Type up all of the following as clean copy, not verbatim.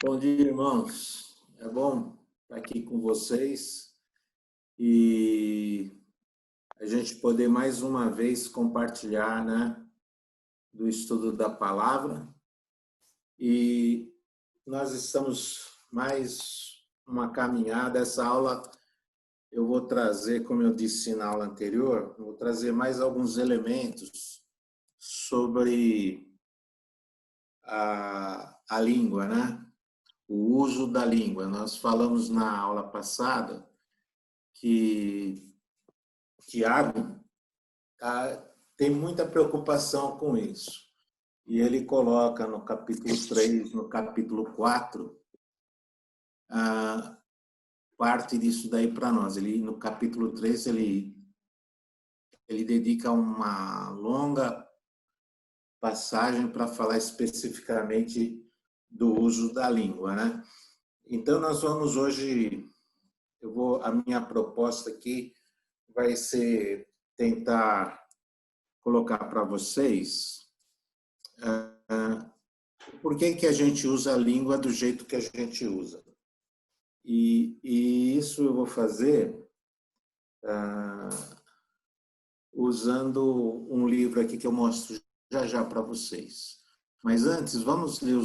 Bom dia, irmãos. É bom estar aqui com vocês e a gente poder mais uma vez compartilhar, né, do estudo da palavra. E nós estamos mais uma caminhada. Essa aula eu vou trazer, como eu disse na aula anterior, vou trazer mais alguns elementos sobre a língua, né? O uso da língua. Nós falamos na aula passada que Tiago tem muita preocupação com isso. E ele coloca no capítulo 3, no capítulo 4, parte disso daí para nós. No capítulo 3, ele dedica uma longa passagem para falar especificamente do uso da língua, né? Então, nós vamos hoje, a minha proposta aqui vai ser tentar colocar para vocês por que a gente usa a língua do jeito que a gente usa. E isso eu vou fazer usando um livro aqui que eu mostro já para vocês. Mas antes, vamos ler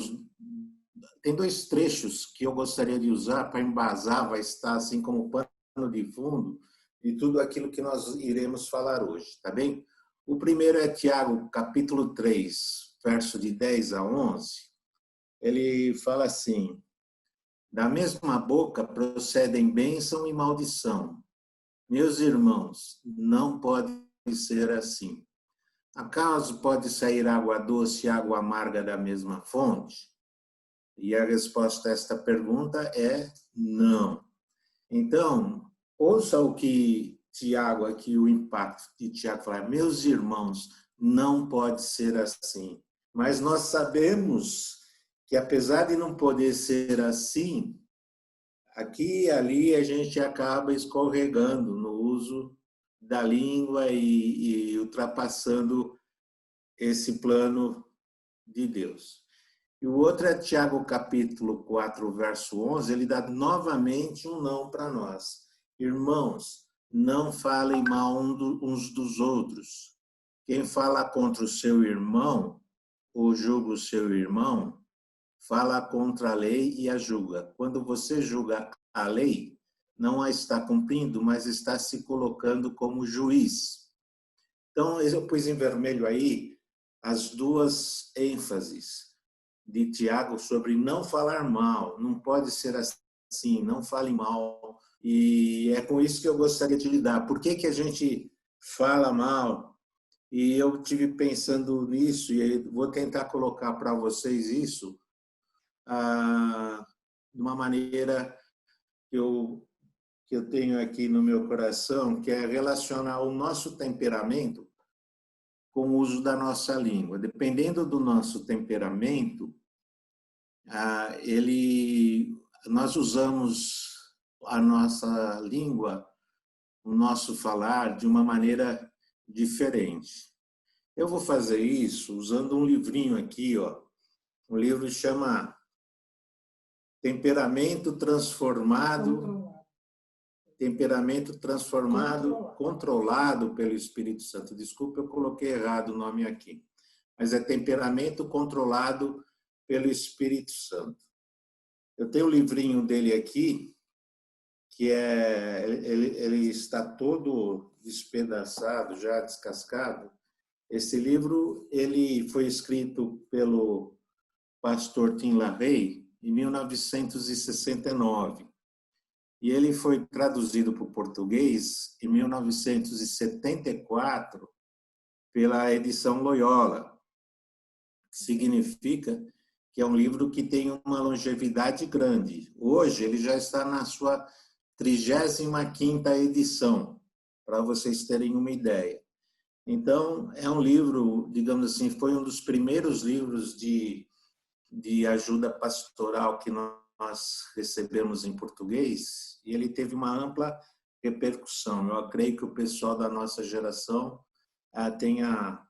Tem dois trechos que eu gostaria de usar para embasar, vai estar assim como pano de fundo de tudo aquilo que nós iremos falar hoje, tá bem? O primeiro é Tiago, capítulo 3, verso de 10 a 11. Ele fala assim: da mesma boca procedem bênção e maldição. Meus irmãos, não pode ser assim. Acaso pode sair água doce e água amarga da mesma fonte? E a resposta a esta pergunta é não. Então, ouça o que Tiago aqui, o impacto de Tiago fala: meus irmãos, não pode ser assim. Mas nós sabemos que, apesar de não poder ser assim, aqui e ali a gente acaba escorregando no uso da língua e ultrapassando esse plano de Deus. E o outro é Tiago, capítulo 4, verso 11, ele dá novamente um não para nós. Irmãos, não falem mal uns dos outros. Quem fala contra o seu irmão, ou julga o seu irmão, fala contra a lei e a julga. Quando você julga a lei, não a está cumprindo, mas está se colocando como juiz. Então, eu pus em vermelho aí as duas ênfases de Tiago sobre não falar mal. Não pode ser assim, não fale mal. E é com isso que eu gostaria de lidar. Por que a gente fala mal? E eu tive pensando nisso e vou tentar colocar para vocês isso de uma maneira que eu tenho aqui no meu coração, que é relacionar o nosso temperamento com o uso da nossa língua. Dependendo do nosso temperamento, nós usamos a nossa língua, o nosso falar, de uma maneira diferente. Eu vou fazer isso usando um livrinho aqui, ó. Um livro que chama Temperamento Transformado, Controlado pelo Espírito Santo. Desculpa, eu coloquei errado o nome aqui. Mas é Temperamento Controlado pelo Espírito Santo. Eu tenho o livrinho dele aqui, que ele está todo despedaçado, já descascado. Esse livro ele foi escrito pelo pastor Tim LaHaye em 1969. E ele foi traduzido para o português em 1974 pela edição Loyola, que significa que é um livro que tem uma longevidade grande. Hoje ele já está na sua 35ª edição, para vocês terem uma ideia. Então, é um livro, digamos assim, foi um dos primeiros livros de ajuda pastoral que nós recebemos em português, e ele teve uma ampla repercussão. Eu creio que o pessoal da nossa geração tenha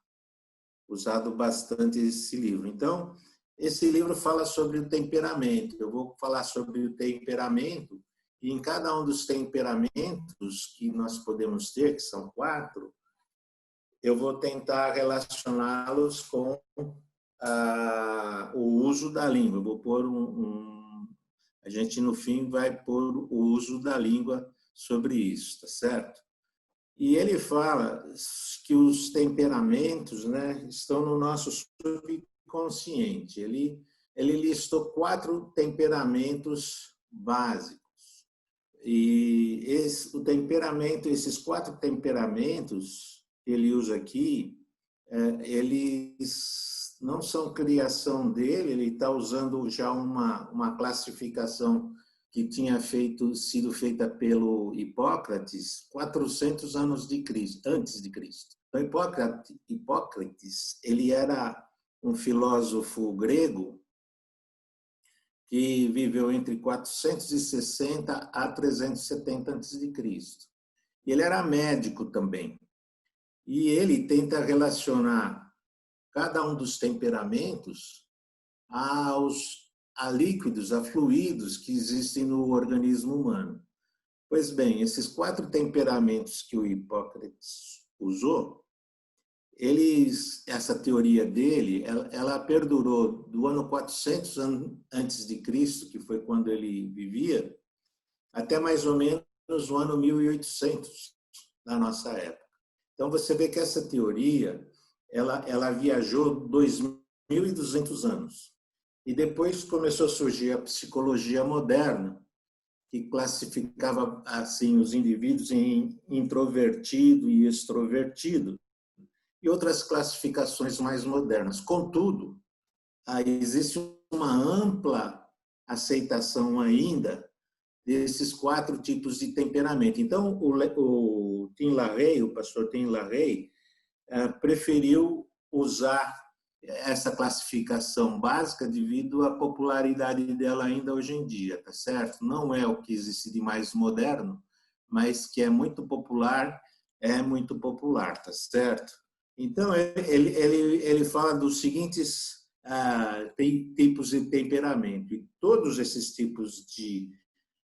usado bastante esse livro. Então, esse livro fala sobre o temperamento. Eu vou falar sobre o temperamento, e em cada um dos temperamentos que nós podemos ter, que são 4, eu vou tentar relacioná-los com o uso da língua. Eu vou pôr a gente, no fim, vai pôr o uso da língua sobre isso, tá certo? E ele fala que os temperamentos, né, estão no nosso subconsciente. Ele listou 4 temperamentos básicos. E esses 4 temperamentos que ele usa aqui, eles não são criação dele, ele está usando já uma classificação que tinha sido feita pelo Hipócrates 400 anos antes de Cristo. Então, Hipócrates, ele era um filósofo grego que viveu entre 460 a 370 antes de Cristo. Ele era médico também. E ele tenta relacionar cada um dos temperamentos a líquidos, a fluidos que existem no organismo humano. Pois bem, esses 4 temperamentos que o Hipócrates usou, essa teoria dele, ela perdurou do ano 400 antes de Cristo, que foi quando ele vivia, até mais ou menos o ano 1800 da nossa época. Então você vê que essa teoria, ela viajou 2.200 anos. E depois começou a surgir a psicologia moderna, que classificava assim os indivíduos em introvertido e extrovertido, e outras classificações mais modernas. Contudo, existe uma ampla aceitação ainda desses 4 tipos de temperamento. Então, o Tim LaHaye, o pastor Tim LaHaye, preferiu usar essa classificação básica devido à popularidade dela ainda hoje em dia, tá certo? Não é o que existe de mais moderno, mas que é muito popular, tá certo? Então, ele fala dos seguintes tipos de temperamento. E todos esses tipos de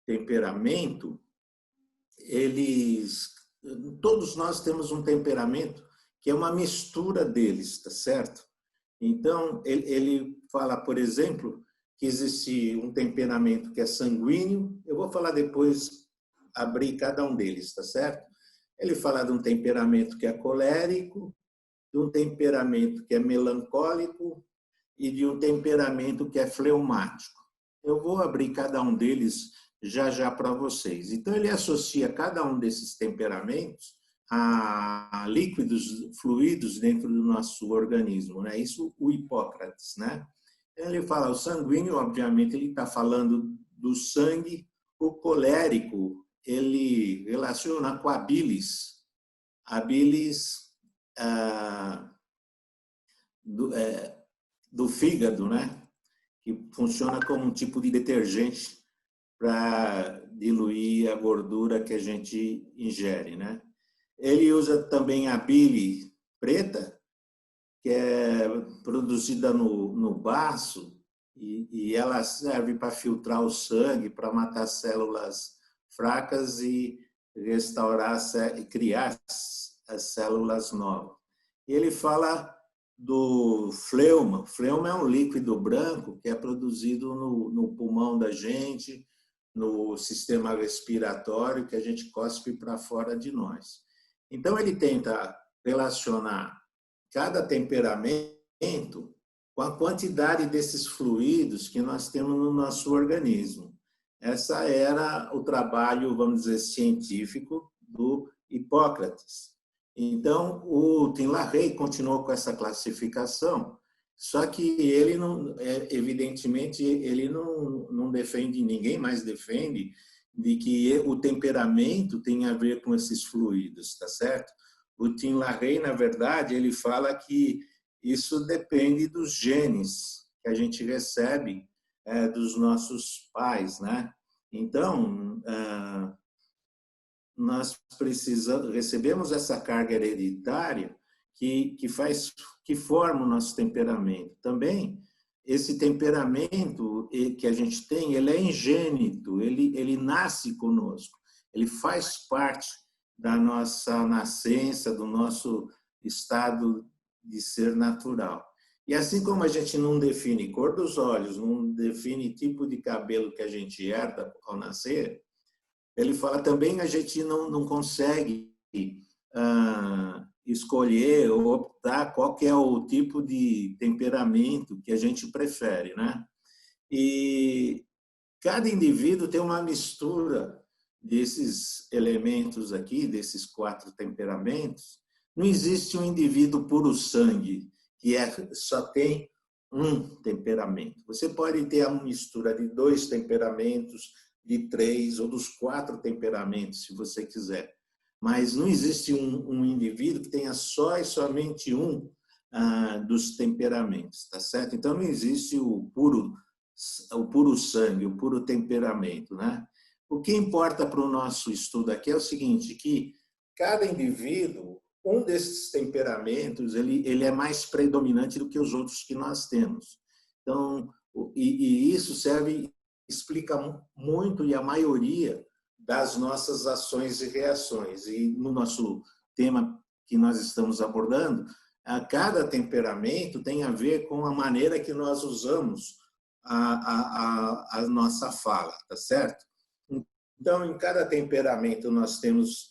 temperamento, todos nós temos um temperamento que é uma mistura deles, tá certo? Então, ele fala, por exemplo, que existe um temperamento que é sanguíneo. Eu vou falar depois, abrir cada um deles, tá certo? Ele fala de um temperamento que é colérico, de um temperamento que é melancólico e de um temperamento que é fleumático. Eu vou abrir cada um deles já para vocês. Então, ele associa cada um desses temperamentos a líquidos, fluidos dentro do nosso organismo, né? Isso o Hipócrates, né? Ele fala, o sanguíneo, obviamente, ele está falando do sangue. O colérico, ele relaciona com a bilis. A bilis do fígado, né? Que funciona como um tipo de detergente para diluir a gordura que a gente ingere, né? Ele usa também a bile preta, que é produzida no baço, e ela serve para filtrar o sangue, para matar células fracas e restaurar e criar as células novas. Ele fala do fleuma. O fleuma é um líquido branco que é produzido no pulmão da gente, no sistema respiratório, que a gente cospe para fora de nós. Então, ele tenta relacionar cada temperamento com a quantidade desses fluidos que nós temos no nosso organismo. Essa era o trabalho, vamos dizer, científico do Hipócrates. Então, o Tim LaHaye continuou com essa classificação, só que ele, não, evidentemente, ele não defende, ninguém mais defende, de que o temperamento tem a ver com esses fluidos, tá certo? O Tim LaHaye, na verdade, ele fala que isso depende dos genes que a gente recebe dos nossos pais, né? Então, nós recebemos essa carga hereditária que forma o nosso temperamento. Também, esse temperamento que a gente tem, ele é ingênito, ele nasce conosco, ele faz parte da nossa nascença, do nosso estado de ser natural. E assim como a gente não define cor dos olhos, não define tipo de cabelo que a gente herda ao nascer, ele fala também a gente não consegue escolher ou optar qual que é o tipo de temperamento que a gente prefere, né? E cada indivíduo tem uma mistura desses elementos aqui, desses 4 temperamentos. Não existe um indivíduo puro sangue, que só tem um temperamento. Você pode ter a mistura de 2 temperamentos, de 3 ou dos 4 temperamentos, se você quiser. Mas não existe um indivíduo que tenha só e somente um dos temperamentos, tá certo? Então não existe o puro sangue, o puro temperamento, né? O que importa para o nosso estudo aqui é o seguinte, que cada indivíduo, um desses temperamentos, ele é mais predominante do que os outros que nós temos. Então, e isso explica muito e a maioria das nossas ações e reações. E no nosso tema que nós estamos abordando, cada temperamento tem a ver com a maneira que nós usamos a nossa fala, tá certo? Então, em cada temperamento nós temos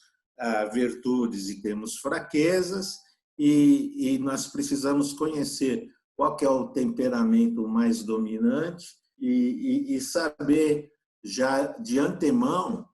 virtudes e temos fraquezas, e nós precisamos conhecer qual que é o temperamento mais dominante e saber já de antemão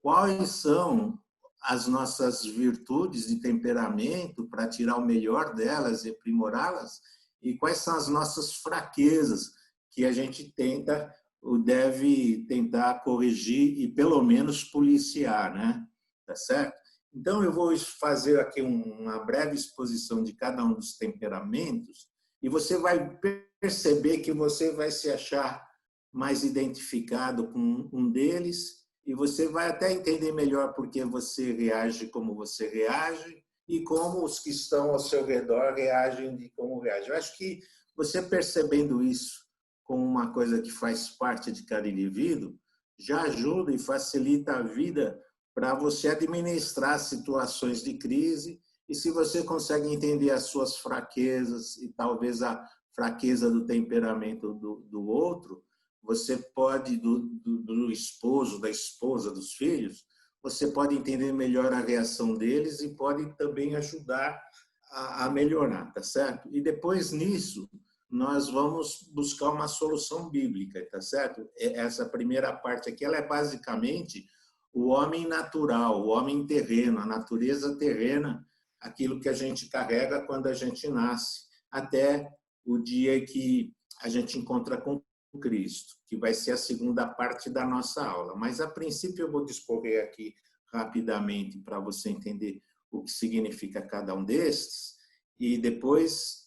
quais são as nossas virtudes de temperamento para tirar o melhor delas e aprimorá-las, e quais são as nossas fraquezas que a gente tenta ou deve tentar corrigir e pelo menos policiar, né? Tá certo? Então eu vou fazer aqui uma breve exposição de cada um dos temperamentos e você vai perceber que você vai se achar mais identificado com um deles e você vai até entender melhor por que você reage como você reage e como os que estão ao seu redor reagem de como reagem. Eu acho que você percebendo isso como uma coisa que faz parte de cada indivíduo, já ajuda e facilita a vida para você administrar situações de crise, e se você consegue entender as suas fraquezas e talvez a fraqueza do temperamento do outro, você pode, do esposo, da esposa, dos filhos, você pode entender melhor a reação deles e pode também ajudar a melhorar, tá certo? E depois nisso, nós vamos buscar uma solução bíblica, tá certo? Essa primeira parte aqui, ela é basicamente o homem natural, o homem terreno, a natureza terrena, aquilo que a gente carrega quando a gente nasce, até o dia que a gente encontra com Cristo, que vai ser a segunda parte da nossa aula. Mas, a princípio, eu vou discorrer aqui rapidamente para você entender o que significa cada um destes, e depois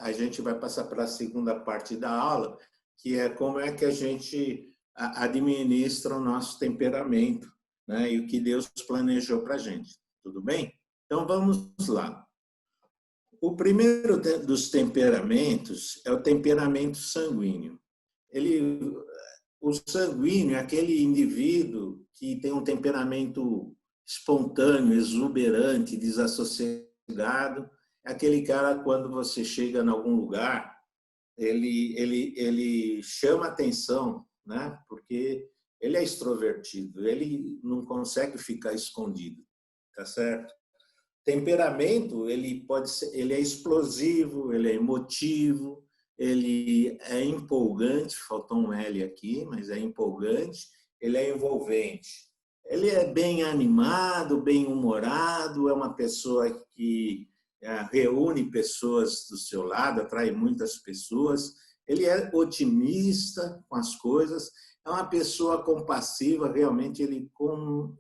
a gente vai passar para a segunda parte da aula, que é como é que a gente administra o nosso temperamento, né? E o que Deus planejou para a gente. Tudo bem? Então, vamos lá. O primeiro dos temperamentos é o temperamento sanguíneo. O sanguíneo é aquele indivíduo que tem um temperamento espontâneo, exuberante, desassociado. É aquele cara, quando você chega em algum lugar, ele chama atenção, né? Porque ele é extrovertido, ele não consegue ficar escondido, tá certo? Temperamento, ele é explosivo, ele é emotivo, ele é empolgante, faltou um L aqui, mas é empolgante, ele é envolvente. Ele é bem animado, bem humorado, é uma pessoa que reúne pessoas do seu lado, atrai muitas pessoas. Ele é otimista com as coisas, é uma pessoa compassiva, realmente ele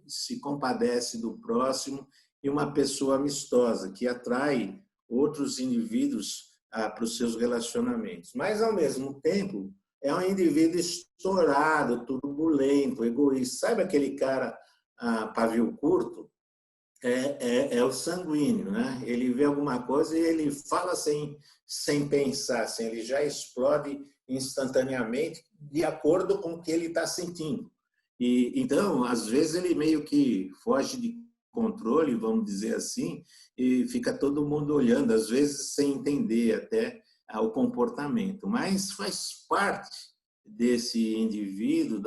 se compadece do próximo, e uma pessoa amistosa, que atrai outros indivíduos para os seus relacionamentos. Mas, ao mesmo tempo, é um indivíduo estourado, turbulento, egoísta. Sabe aquele cara pavio curto? é o sanguíneo, né? Ele vê alguma coisa e ele fala sem pensar, assim, ele já explode instantaneamente de acordo com o que ele está sentindo. E então, às vezes ele meio que foge de controle, vamos dizer assim, e fica todo mundo olhando, às vezes sem entender até o comportamento, mas faz parte desse indivíduo,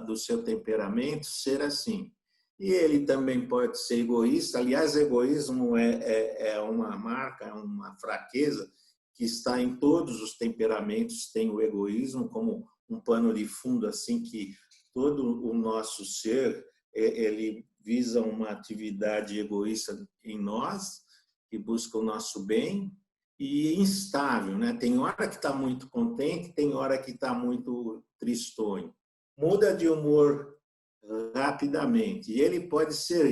do seu temperamento ser assim. E ele também pode ser egoísta. Aliás, egoísmo é uma marca, é uma fraqueza que está em todos os temperamentos. Tem o egoísmo como um pano de fundo, assim, que todo o nosso ser, ele visa uma atividade egoísta em nós, que busca o nosso bem, e instável, né? Tem hora que está muito contente, tem hora que está muito tristonho. Muda de humor rapidamente. E ele pode ser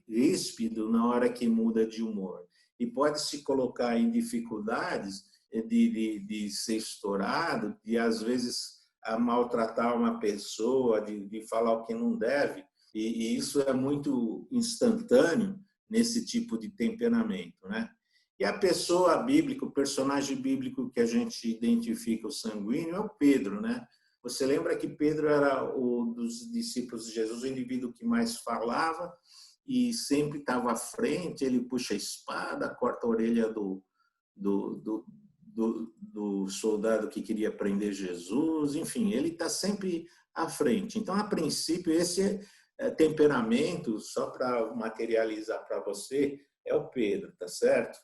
ríspido na hora que muda de humor. E pode se colocar em dificuldades de ser estourado, de às vezes a maltratar uma pessoa, de falar o que não deve. E isso é muito instantâneo nesse tipo de temperamento, né? E a pessoa bíblica, o personagem bíblico que a gente identifica o sanguíneo é o Pedro, né? Você lembra que Pedro era o dos discípulos de Jesus, o indivíduo que mais falava e sempre estava à frente, ele puxa a espada, corta a orelha do, do soldado que queria prender Jesus, enfim, ele está sempre à frente. Então, a princípio, esse temperamento, só para materializar para você, é o Pedro, tá certo?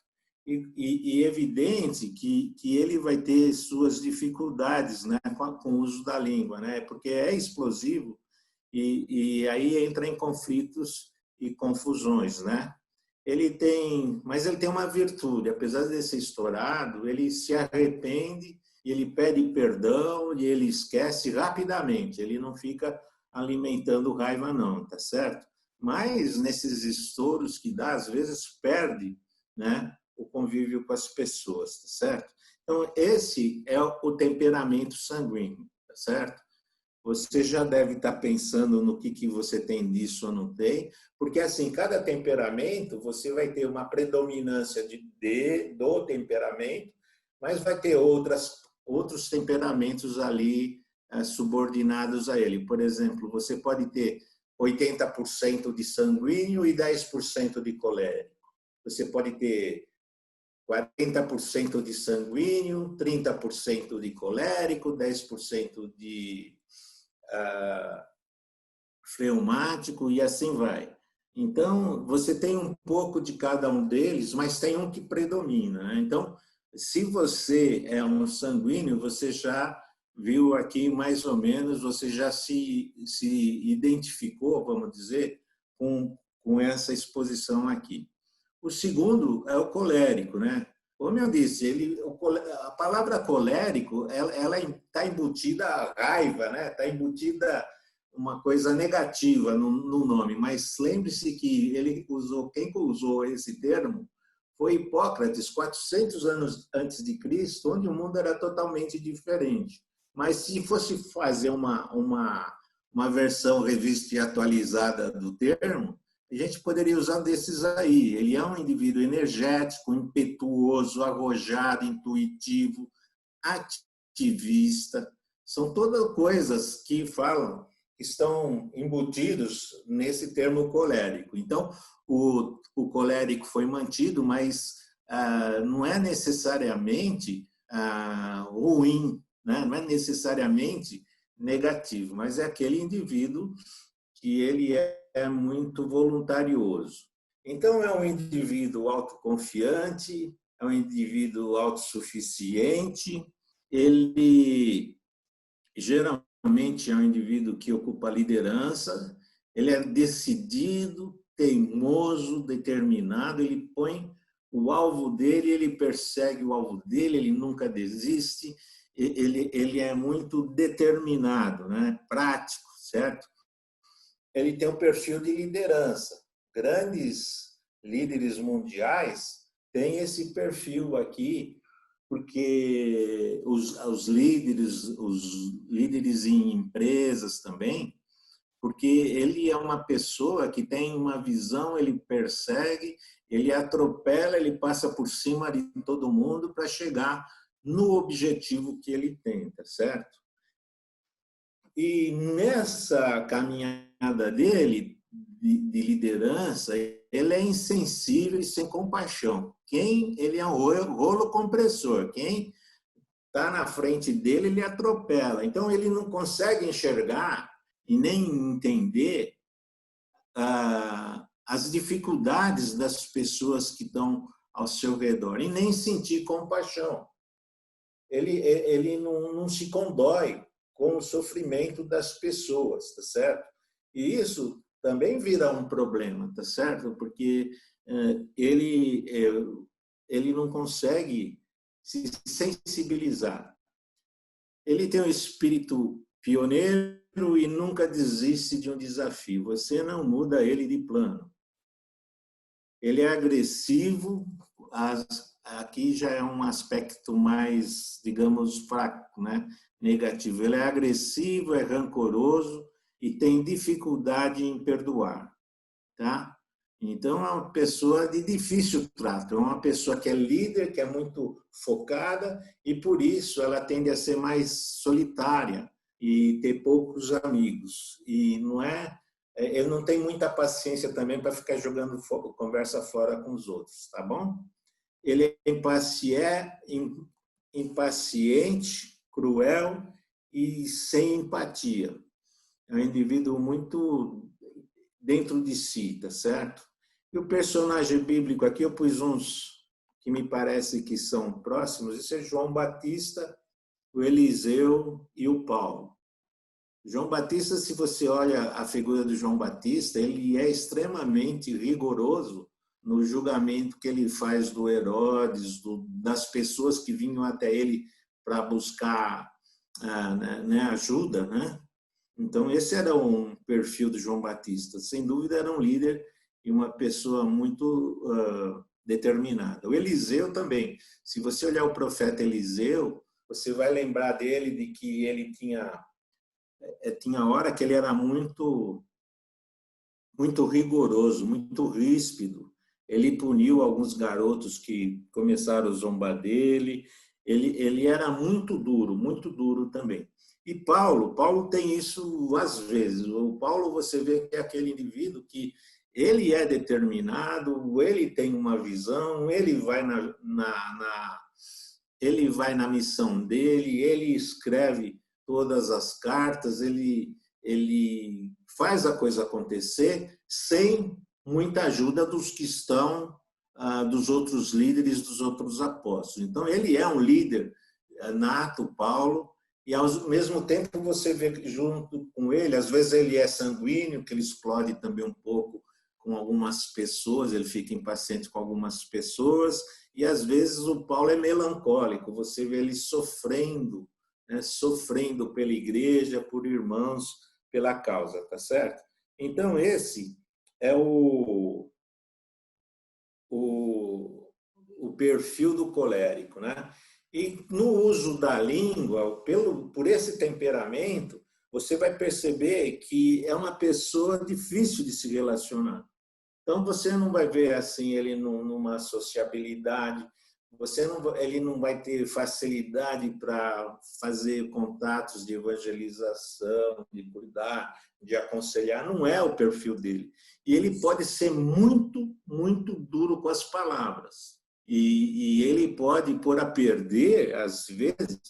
E evidente que ele vai ter suas dificuldades, né, com o uso da língua, né, porque é explosivo e aí entra em conflitos e confusões, né? Mas ele tem uma virtude, apesar de ser estourado, ele se arrepende, ele pede perdão e ele esquece rapidamente, ele não fica alimentando raiva não, tá certo? Mas nesses estouros que dá, às vezes perde, né, o convívio com as pessoas, tá certo? Então, esse é o temperamento sanguíneo, tá certo? Você já deve estar pensando no que você tem disso ou não tem, porque assim, cada temperamento, você vai ter uma predominância do temperamento, mas vai ter outros temperamentos ali subordinados a ele. Por exemplo, você pode ter 80% de sanguíneo e 10% de colérico. Você pode ter 40% de sanguíneo, 30% de colérico, 10% de fleumático e assim vai. Então, você tem um pouco de cada um deles, mas tem um que predomina, né? Então, se você é um sanguíneo, você já viu aqui mais ou menos, você já se identificou, vamos dizer, com essa exposição aqui. O segundo é o colérico, né? Como eu disse, a palavra colérico, ela está embutida a raiva, né? Está embutida uma coisa negativa no nome, mas lembre-se que quem usou esse termo foi Hipócrates, 400 anos antes de Cristo, onde o mundo era totalmente diferente. Mas se fosse fazer uma versão revista e atualizada do termo, a gente poderia usar desses aí. Ele é um indivíduo energético, impetuoso, arrojado, intuitivo, ativista. São todas coisas que estão embutidos nesse termo colérico. Então, o colérico foi mantido, mas não é necessariamente ruim, né? Não é necessariamente negativo, mas é aquele indivíduo que ele é muito voluntarioso. Então, é um indivíduo autoconfiante, é um indivíduo autossuficiente, ele geralmente é um indivíduo que ocupa a liderança, ele é decidido, teimoso, determinado, ele põe o alvo dele, ele persegue o alvo dele, ele nunca desiste, ele é muito determinado, né? Prático, certo? Ele tem um perfil de liderança. Grandes líderes mundiais têm esse perfil aqui, porque os líderes em empresas também, porque ele é uma pessoa que tem uma visão, ele persegue, ele atropela, ele passa por cima de todo mundo para chegar no objetivo que ele tem, tá certo? E nessa caminhada dele, de liderança, ele é insensível e sem compaixão. Ele é um rolo compressor. Quem está na frente dele, ele atropela. Então, ele não consegue enxergar e nem entender as dificuldades das pessoas que estão ao seu redor e nem sentir compaixão. Ele não se condói com o sofrimento das pessoas, tá certo? E isso também vira um problema, tá certo? Porque ele não consegue se sensibilizar. Ele tem um espírito pioneiro e nunca desiste de um desafio. Você não muda ele de plano. Ele é agressivo, aqui já é um aspecto mais, digamos, fraco, né? Negativo. Ele é agressivo, é rancoroso e tem dificuldade em perdoar, tá? Então, é uma pessoa de difícil trato, é uma pessoa que é líder, que é muito focada e, por isso, ela tende a ser mais solitária e ter poucos amigos. E não é, ele não tem muita paciência também para ficar jogando conversa fora com os outros, tá bom? Ele é impaciente, cruel e sem empatia. É um indivíduo muito dentro de si, tá certo? E o personagem bíblico aqui, eu pus uns que me parece que são próximos, isso é João Batista, o Eliseu e o Paulo. João Batista, se você olha a figura do João Batista, ele é extremamente rigoroso no julgamento que ele faz do Herodes, das pessoas que vinham até ele para buscar ajuda, né? Então, esse era um perfil do João Batista. Sem dúvida, era um líder e uma pessoa muito determinada. O Eliseu também. Se você olhar o profeta Eliseu, você vai lembrar dele de que ele tinha hora que ele era muito rigoroso, muito ríspido. Ele puniu alguns garotos que começaram a zombar dele. Ele era muito duro também. E Paulo tem isso às vezes. O Paulo, você vê que é aquele indivíduo que ele é determinado, ele tem uma visão, ele vai ele vai na missão dele, ele escreve todas as cartas, ele faz a coisa acontecer sem muita ajuda dos que estão, dos outros líderes, dos outros apóstolos. Então, ele é um líder nato, Paulo, e ao mesmo tempo você vê junto com ele, às vezes ele é sanguíneo, que ele explode também um pouco com algumas pessoas, ele fica impaciente com algumas pessoas, e às vezes o Paulo é melancólico, você vê ele sofrendo, né, sofrendo pela igreja, por irmãos, pela causa, tá certo? Então, esse é o perfil do colérico, né? E no uso da língua, por esse temperamento, você vai perceber que é uma pessoa difícil de se relacionar. Então, você não vai ver assim ele numa sociabilidade, ele não vai ter facilidade para fazer contatos de evangelização, de cuidar, de aconselhar, não é o perfil dele. E ele pode ser muito duro com as palavras. E ele pode pôr a perder, às vezes,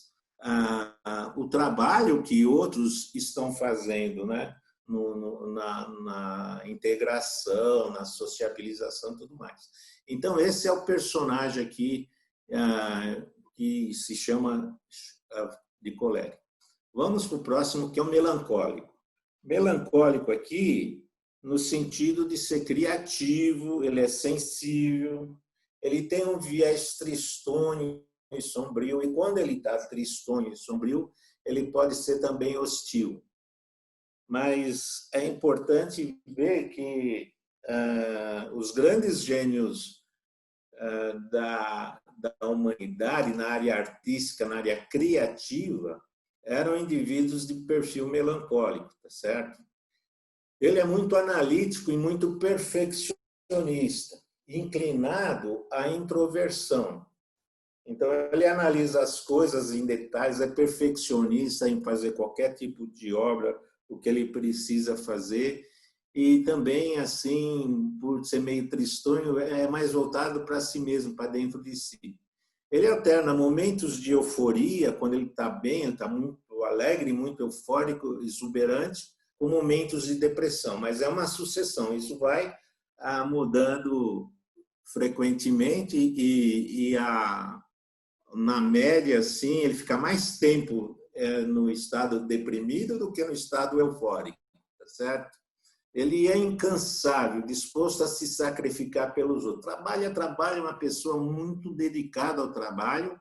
o trabalho que outros estão fazendo, né? Na integração, na sociabilização e tudo mais. Então, esse é o personagem aqui que se chama de colérico. Vamos para o próximo, que é o melancólico. Melancólico aqui, no sentido de ser criativo, ele é sensível, ele tem um viés tristonho e sombrio, e quando ele está tristonho e sombrio, ele pode ser também hostil. Mas é importante ver que os grandes gênios da humanidade, na área artística, na área criativa, eram indivíduos de perfil melancólico, tá certo? Ele é muito analítico e muito perfeccionista, inclinado à introversão. Então, ele analisa as coisas em detalhes, é perfeccionista em fazer qualquer tipo de obra, o que ele precisa fazer, e também, assim, por ser meio tristonho, é mais voltado para si mesmo, para dentro de si. Ele alterna momentos de euforia, quando ele está bem, ele está muito alegre, muito eufórico, exuberante, com momentos de depressão, mas é uma sucessão, isso vai mudando frequentemente na média, assim, ele fica mais tempo no estado deprimido do que no estado eufórico, tá certo? Ele é incansável, disposto a se sacrificar pelos outros. Trabalha, é uma pessoa muito dedicada ao trabalho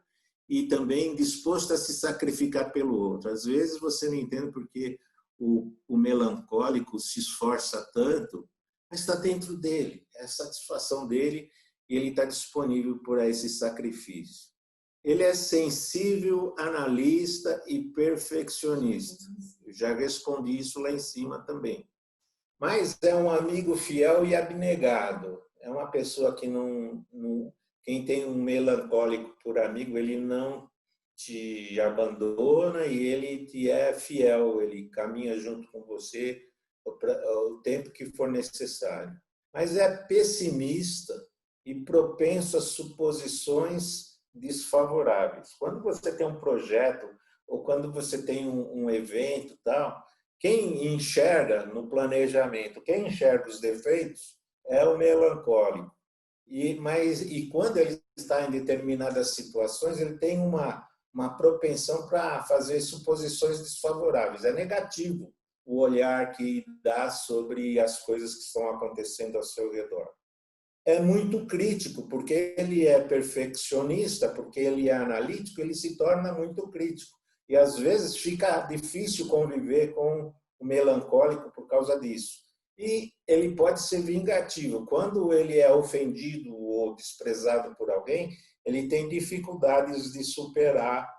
e também disposto a se sacrificar pelo outro. Às vezes você não entende porque o melancólico se esforça tanto, mas está dentro dele, é a satisfação dele e ele está disponível por esse sacrifício. Ele é sensível, analista e perfeccionista. Eu já respondi isso lá em cima também. Mas é um amigo fiel e abnegado. É uma pessoa que quem tem um melancólico por amigo, ele não te abandona e ele te é fiel, ele caminha junto com você o tempo que for necessário. Mas é pessimista e propenso a suposições desfavoráveis. Quando você tem um projeto ou quando você tem um evento, tal, quem enxerga no planejamento, quem enxerga os defeitos é o melancólico. E quando ele está em determinadas situações, ele tem uma propensão para fazer suposições desfavoráveis. É negativo o olhar que dá sobre as coisas que estão acontecendo ao seu redor. É muito crítico, porque ele é perfeccionista, porque ele é analítico, ele se torna muito crítico. E às vezes fica difícil conviver com o melancólico por causa disso. E ele pode ser vingativo. Quando ele é ofendido ou desprezado por alguém, ele tem dificuldades de superar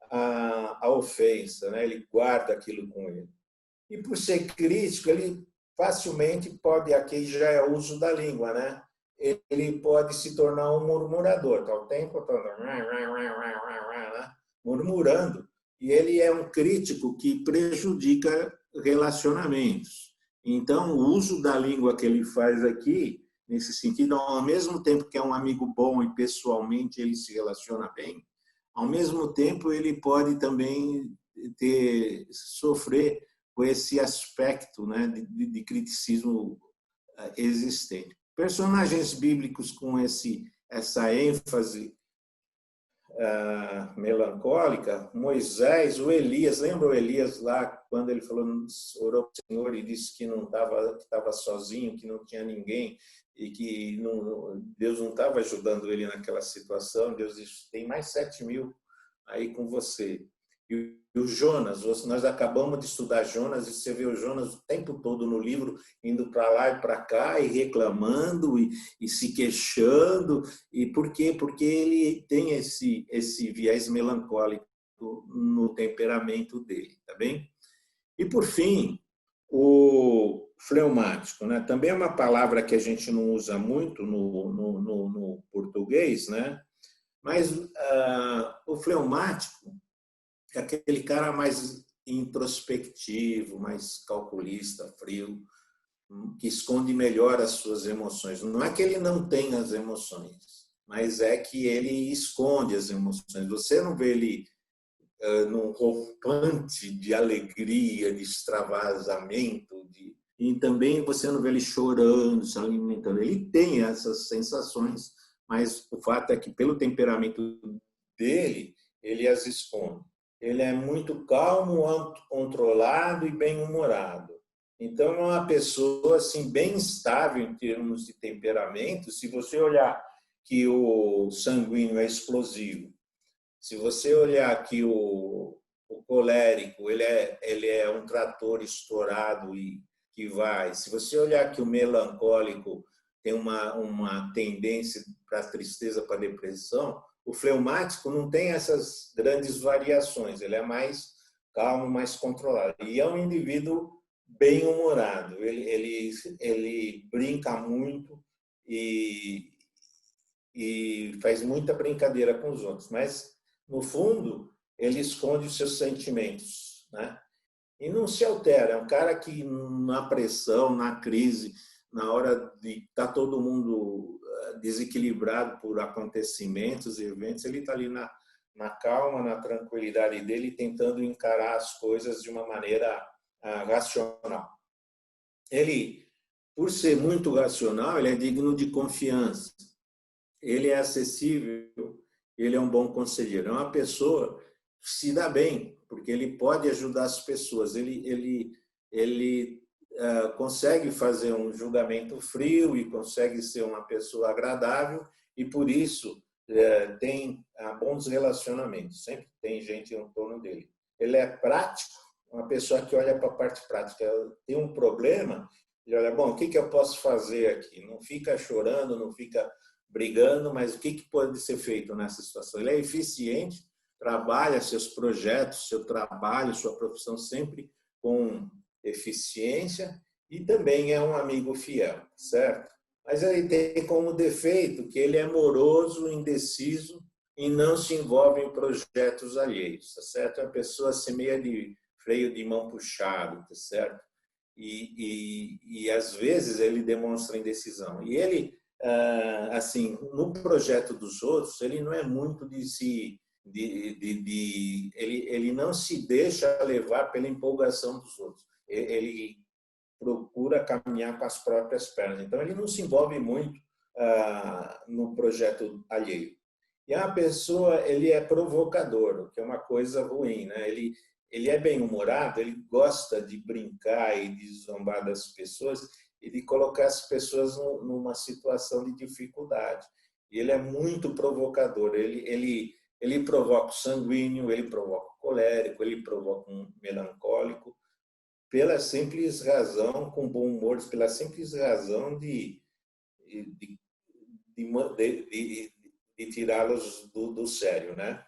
a ofensa, né? Ele guarda aquilo com ele. E por ser crítico, ele facilmente pode, aqui já é o uso da língua, né? Ele pode se tornar um murmurador, está o tempo todo murmurando, e ele é um crítico que prejudica relacionamentos. Então, o uso da língua que ele faz aqui, nesse sentido, ao mesmo tempo que é um amigo bom e pessoalmente ele se relaciona bem, ao mesmo tempo ele pode também sofrer com esse aspecto, né, de criticismo existente. Personagens bíblicos com essa ênfase melancólica, Moisés, o Elias, lembra o Elias lá, quando ele orou para o Senhor e disse que não estava sozinho, que não tinha ninguém, e que Deus não estava ajudando ele naquela situação. Deus disse, tem mais 7.000 aí com você. E o Jonas, nós acabamos de estudar Jonas, e você vê o Jonas o tempo todo no livro, indo para lá e para cá, e reclamando, e se queixando. E por quê? Porque ele tem esse viés melancólico no temperamento dele, tá bem? E, por fim, o fleumático, né? Também é uma palavra que a gente não usa muito no português, né? Mas o fleumático é aquele cara mais introspectivo, mais calculista, frio, que esconde melhor as suas emoções. Não é que ele não tenha as emoções, mas é que ele esconde as emoções. Você não vê ele num rompante de alegria, de extravasamento, e também você não vê ele chorando, se alimentando. Ele tem essas sensações, mas o fato é que, pelo temperamento dele, ele as esconde. Ele é muito calmo, autocontrolado e bem-humorado. Então, é uma pessoa assim, bem estável em termos de temperamento. Se você olhar que o sanguíneo é explosivo, se você olhar que o colérico ele é um trator estourado e que vai. Se você olhar que o melancólico tem uma tendência para a tristeza, para a depressão, o fleumático não tem essas grandes variações, ele é mais calmo, mais controlado. E é um indivíduo bem-humorado. Ele brinca muito e, e faz muita brincadeira com os outros, mas, no fundo, ele esconde os seus sentimentos, né? E não se altera. É um cara que, na pressão, na crise, na hora de estar todo mundo desequilibrado por acontecimentos e eventos, ele está ali na calma, na tranquilidade dele, tentando encarar as coisas de uma maneira racional. Ele, por ser muito racional, ele é digno de confiança. Ele é acessível, ele é um bom conselheiro. É uma pessoa que se dá bem, porque ele pode ajudar as pessoas. Ele consegue fazer um julgamento frio e consegue ser uma pessoa agradável e, por isso, tem bons relacionamentos. Sempre tem gente em torno dele. Ele é prático, uma pessoa que olha para a parte prática. Tem um problema, ele olha, bom, o que eu posso fazer aqui? Não fica chorando, não fica brigando, mas o que pode ser feito nessa situação? Ele é eficiente, trabalha seus projetos, seu trabalho, sua profissão sempre com eficiência e também é um amigo fiel, certo? Mas ele tem como defeito que ele é moroso, indeciso e não se envolve em projetos alheios, tá certo? É uma pessoa assim, meio de freio de mão puxado, tá certo? E às vezes ele demonstra indecisão. E ele, assim, no projeto dos outros, ele não é muito de se ele não se deixa levar pela empolgação dos outros. Ele procura caminhar com as próprias pernas. Então, ele não se envolve muito no projeto alheio. E a pessoa, ele é provocador, o que é uma coisa ruim, né? Ele é bem-humorado, ele gosta de brincar e de zombar das pessoas e de colocar as pessoas numa situação de dificuldade. E ele é muito provocador, ele provoca o sanguíneo, ele provoca o colérico, ele provoca um melancólico, pela simples razão, com bom humor, pela simples razão de, de tirá-los do sério, né?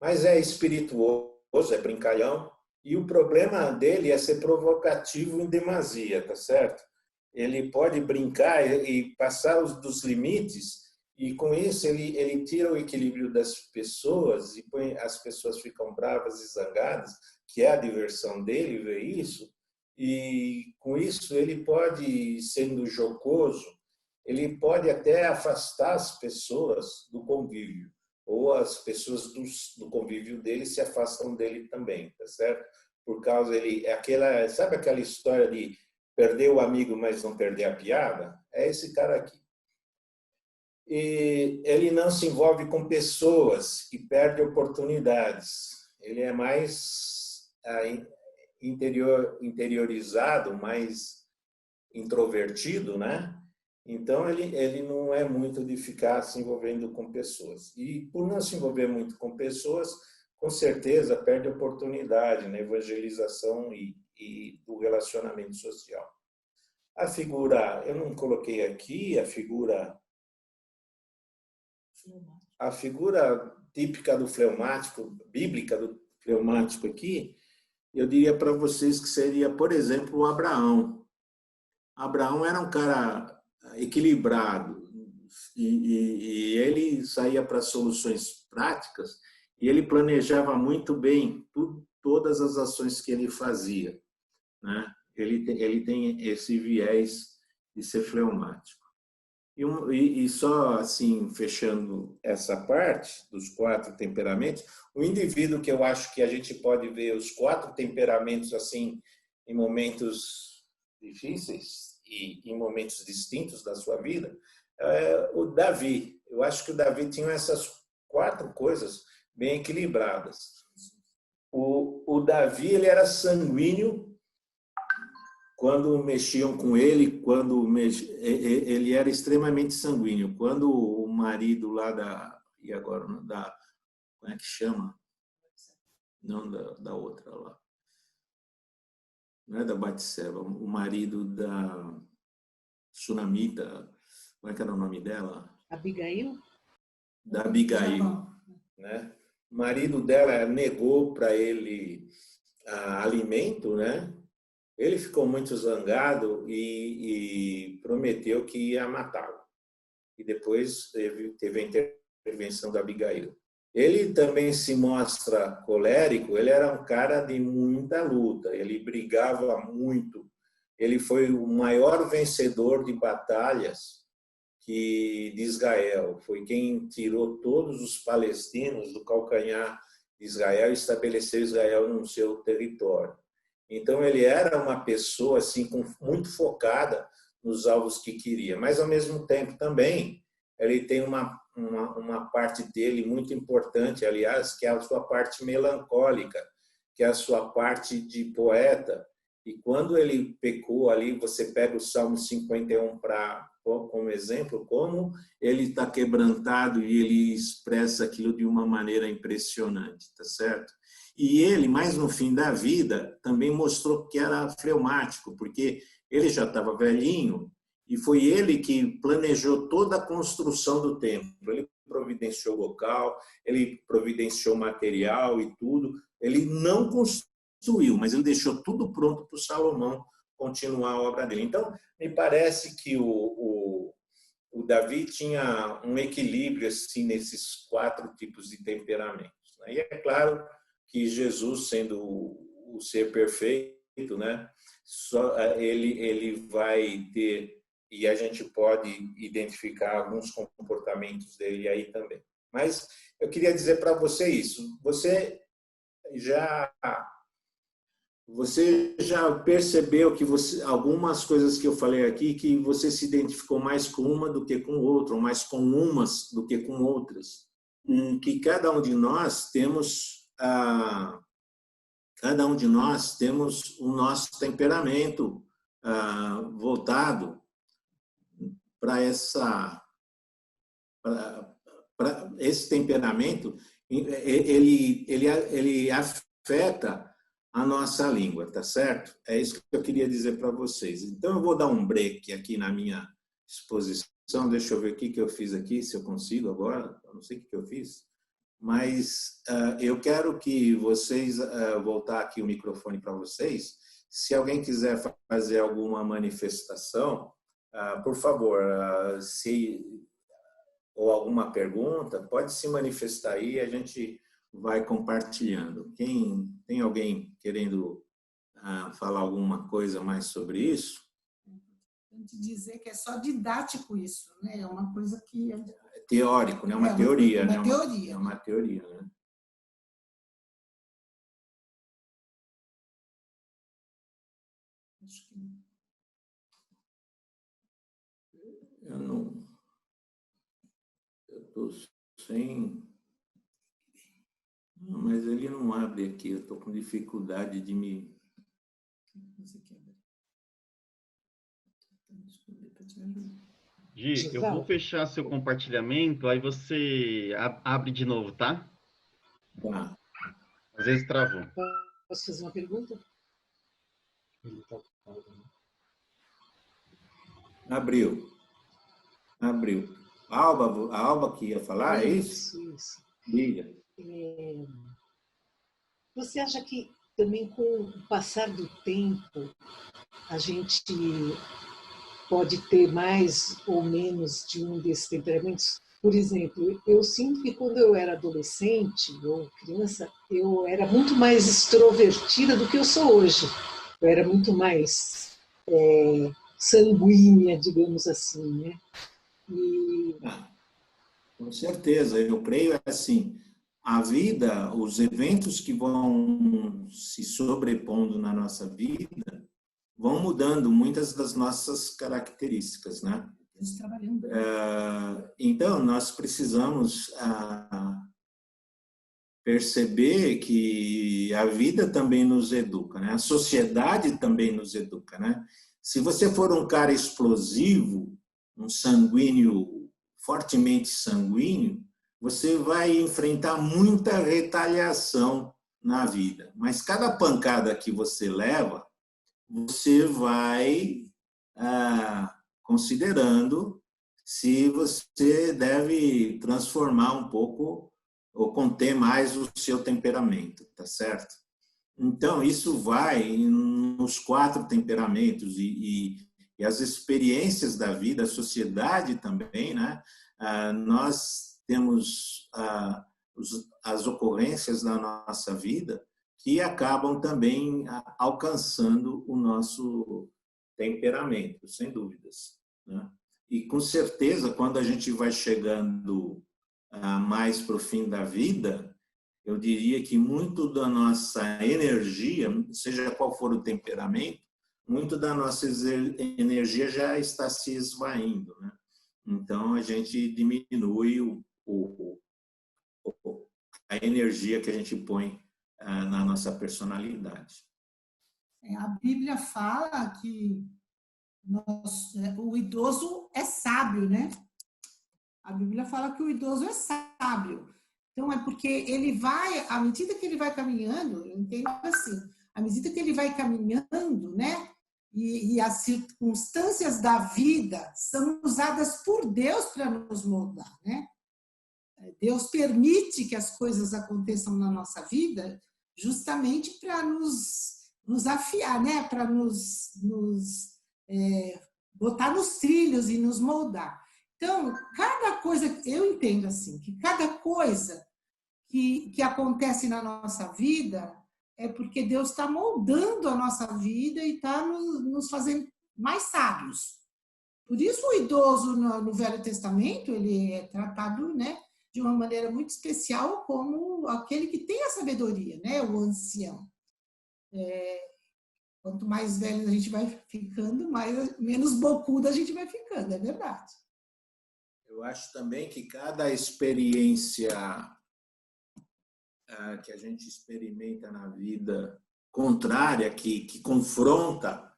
Mas é espirituoso, é brincalhão, e o problema dele é ser provocativo em demasia, tá certo? Ele pode brincar e passar dos limites, e com isso ele tira o equilíbrio das pessoas, e as pessoas ficam bravas e zangadas, que é a diversão dele ver isso, e com isso ele pode, sendo jocoso, ele pode até afastar as pessoas do convívio, ou as pessoas do convívio dele se afastam dele também, tá certo? Por causa sabe aquela história de perder o amigo, mas não perder a piada? É esse cara aqui. E ele não se envolve com pessoas e perde oportunidades. Ele é mais interiorizado, mais introvertido, né? Então, ele não é muito de ficar se envolvendo com pessoas. E, por não se envolver muito com pessoas, com certeza perde oportunidade na evangelização e do relacionamento social. A figura, eu não coloquei aqui, a figura típica do fleumático, bíblica do fleumático aqui, eu diria para vocês que seria, por exemplo, o Abraão. Abraão era um cara equilibrado e ele saía para soluções práticas e ele planejava muito bem todas as ações que ele fazia, né? Ele tem esse viés de ser fleumático. E só assim, fechando essa parte dos 4 temperamentos, o indivíduo que eu acho que a gente pode ver os 4 temperamentos assim em momentos difíceis e em momentos distintos da sua vida, é o Davi. Eu acho que o Davi tinha essas 4 coisas bem equilibradas. O Davi, ele era sanguíneo quando mexiam com ele, ele era extremamente sanguíneo. Quando o marido lá como é que chama? Não da outra lá. Não é da Batseba, o marido da Sunamita, como é que era o nome dela? Abigail? Da Abigail, né? O marido dela negou para ele alimento, né? Ele ficou muito zangado e prometeu que ia matá-lo. E depois teve a intervenção da Abigail. Ele também se mostra colérico, ele era um cara de muita luta, ele brigava muito. Ele foi o maior vencedor de batalhas de Israel. Foi quem tirou todos os palestinos do calcanhar de Israel e estabeleceu Israel no seu território. Então ele era uma pessoa assim muito focada nos alvos que queria, mas ao mesmo tempo também ele tem uma parte dele muito importante, aliás, que é a sua parte melancólica, que é a sua parte de poeta. E quando ele pecou ali, você pega o Salmo 51 como exemplo, como ele está quebrantado e ele expressa aquilo de uma maneira impressionante, tá certo? E ele, mais no fim da vida, também mostrou que era fleumático, porque ele já estava velhinho e foi ele que planejou toda a construção do templo. Ele providenciou local, ele providenciou material e tudo. Ele não construiu, mas ele deixou tudo pronto para o Salomão continuar a obra dele. Então, me parece que o Davi tinha um equilíbrio assim nesses 4 tipos de temperamentos. E é claro que Jesus, sendo o ser perfeito, né, só ele vai ter, e a gente pode identificar alguns comportamentos dele aí também. Mas eu queria dizer para você isso. Você já percebeu que algumas coisas que eu falei aqui, que você se identificou mais com uma do que com outra, ou mais com umas do que com outras? Que cada um de nós temos o nosso temperamento voltado para esse temperamento. Ele afeta a nossa língua, tá certo? É isso que eu queria dizer para vocês. Então, eu vou dar um break aqui na minha exposição. Deixa eu ver o que eu fiz aqui, se eu consigo agora. Eu não sei o que eu fiz. Mas eu quero que vocês, voltar aqui o microfone para vocês. Se alguém quiser fazer alguma manifestação, por favor, ou alguma pergunta, pode se manifestar aí, a gente vai compartilhando. Tem alguém querendo falar alguma coisa mais sobre isso? De dizer que é só didático isso, né? É uma coisa que é teórico, né? Uma teoria, uma né? teoria. É uma teoria, né? Acho que eu não, eu estou sem. Não, mas ele não abre aqui. Eu estou com dificuldade de me. Gi, eu vou fechar seu compartilhamento, aí você abre de novo, tá? Tá. Às vezes travou. Posso fazer uma pergunta? Abriu. A Alba que ia falar, é isso? Isso. Diga. Você acha que também com o passar do tempo a gente pode ter mais ou menos de um desses temperamentos? Por exemplo, eu sinto que quando eu era adolescente ou criança, eu era muito mais extrovertida do que eu sou hoje. Eu era muito mais sanguínea, digamos assim, né? Com certeza, eu creio assim, a vida, os eventos que vão se sobrepondo na nossa vida, vão mudando muitas das nossas características, né? Então, nós precisamos perceber que a vida também nos educa, né? A sociedade também nos educa, né? Se você for um cara explosivo, um sanguíneo, fortemente sanguíneo, você vai enfrentar muita retaliação na vida. Mas cada pancada que você leva, você vai considerando se você deve transformar um pouco ou conter mais o seu temperamento, tá certo? Então, isso vai nos 4 temperamentos e as experiências da vida, a sociedade também, né? Nós temos as ocorrências da nossa vida que acabam também alcançando o nosso temperamento, sem dúvidas, né? E com certeza, quando a gente vai chegando mais para o fim da vida, eu diria que muito da nossa energia, seja qual for o temperamento, muito da nossa energia já está se esvaindo, né? Então, a gente diminui a energia que a gente põe na nossa personalidade. A Bíblia fala que o idoso é sábio, né? A Bíblia fala que o idoso é sábio. Então, é porque ele vai, à medida que ele vai caminhando, eu entendo assim, à medida que ele vai caminhando, né? E as circunstâncias da vida são usadas por Deus para nos moldar, né? Deus permite que as coisas aconteçam na nossa vida justamente para nos afiar, né? Para nos botar nos trilhos e nos moldar. Então, cada coisa, eu entendo assim, que cada coisa que acontece na nossa vida é porque Deus está moldando a nossa vida e está nos fazendo mais sábios. Por isso o idoso no Velho Testamento, ele é tratado, né, de uma maneira muito especial como aquele que tem a sabedoria, né, o ancião. Quanto mais velho a gente vai ficando, menos bocuda a gente vai ficando, é verdade. Eu acho também que cada experiência que a gente experimenta na vida contrária, que confronta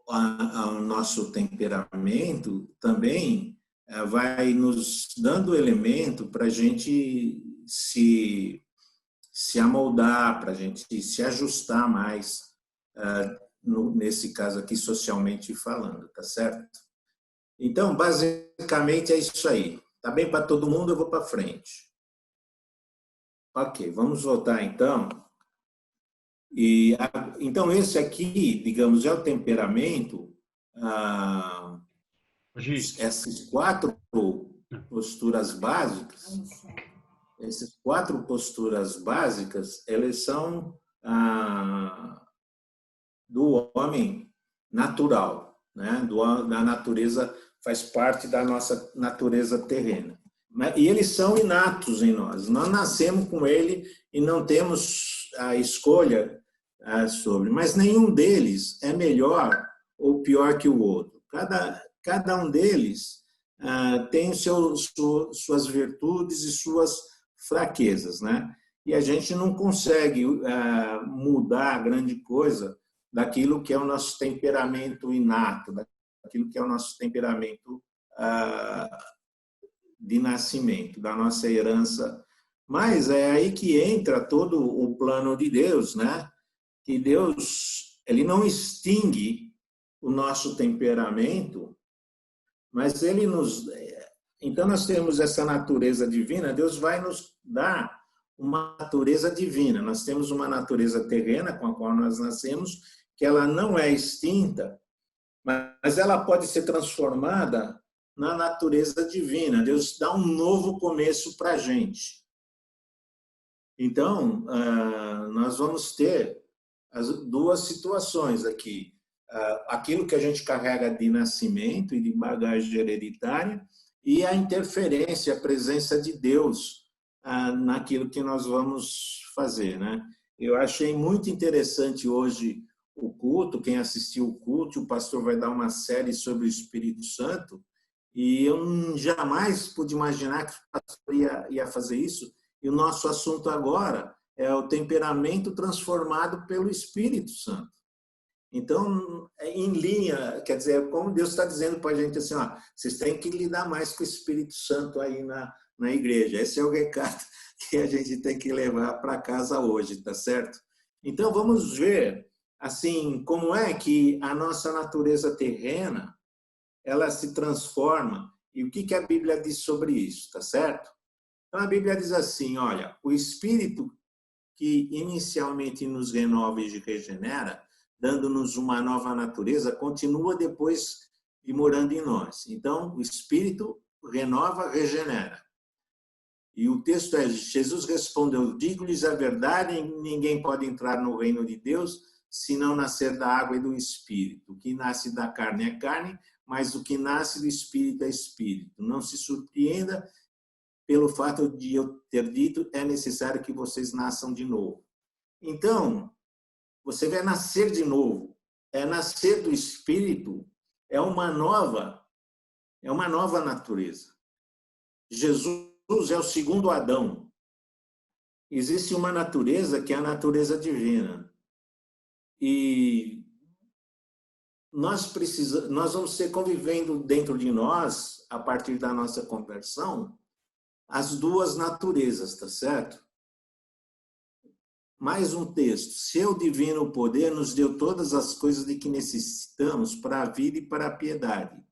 ao nosso temperamento, também vai nos dando elemento para a gente se amoldar, para a gente se ajustar mais, nesse caso aqui, socialmente falando, tá certo? Então, basicamente é isso aí. Tá bem para todo mundo, eu vou para frente. Ok, vamos voltar então. Então, esse aqui, digamos, é o temperamento. Essas 4 posturas básicas, elas são do homem natural, né? Da natureza, faz parte da nossa natureza terrena. E eles são inatos em nós. Nós nascemos com ele e não temos a escolha sobre. Mas nenhum deles é melhor ou pior que o outro. Cada um deles tem suas virtudes e suas fraquezas, né? E a gente não consegue mudar grande coisa daquilo que é o nosso temperamento inato, daquilo que é o nosso temperamento de nascimento, da nossa herança. Mas é aí que entra todo o plano de Deus, né? Que Deus, ele não extingue o nosso temperamento, mas ele nos... Então, nós temos essa natureza divina, Deus vai nos dar uma natureza divina. Nós temos uma natureza terrena com a qual nós nascemos, que ela não é extinta, mas ela pode ser transformada na natureza divina. Deus dá um novo começo para a gente. Então, nós vamos ter as 2 situações aqui. Aquilo que a gente carrega de nascimento e de bagagem hereditária e a interferência, a presença de Deus naquilo que nós vamos fazer, né? Eu achei muito interessante hoje o culto, quem assistiu o culto, o pastor vai dar uma série sobre o Espírito Santo, e eu jamais pude imaginar que o pastor ia fazer isso, e o nosso assunto agora é o temperamento transformado pelo Espírito Santo. Então, em linha, quer dizer, como Deus está dizendo para a gente assim, vocês têm que lidar mais com o Espírito Santo aí na igreja. Esse é o recado que a gente tem que levar para casa hoje, tá certo? Então, vamos ver, assim, como é que a nossa natureza terrena, ela se transforma, e o que a Bíblia diz sobre isso, tá certo? Então, a Bíblia diz assim, olha, o Espírito que inicialmente nos renova e regenera, dando-nos uma nova natureza, continua depois de morando em nós. Então, o Espírito renova, regenera. E o texto é: Jesus respondeu: digo-lhes a verdade, ninguém pode entrar no reino de Deus se não nascer da água e do Espírito. O que nasce da carne é carne, mas o que nasce do Espírito é Espírito. Não se surpreenda pelo fato de eu ter dito: é necessário que vocês nasçam de novo. Então, você vai nascer de novo. É nascer do Espírito, é uma nova natureza. Jesus é o segundo Adão. Existe uma natureza que é a natureza divina. E nós vamos ser convivendo dentro de nós, a partir da nossa conversão, as duas naturezas, tá certo? Mais um texto. Seu divino poder nos deu todas as coisas de que necessitamos para a vida e para a piedade,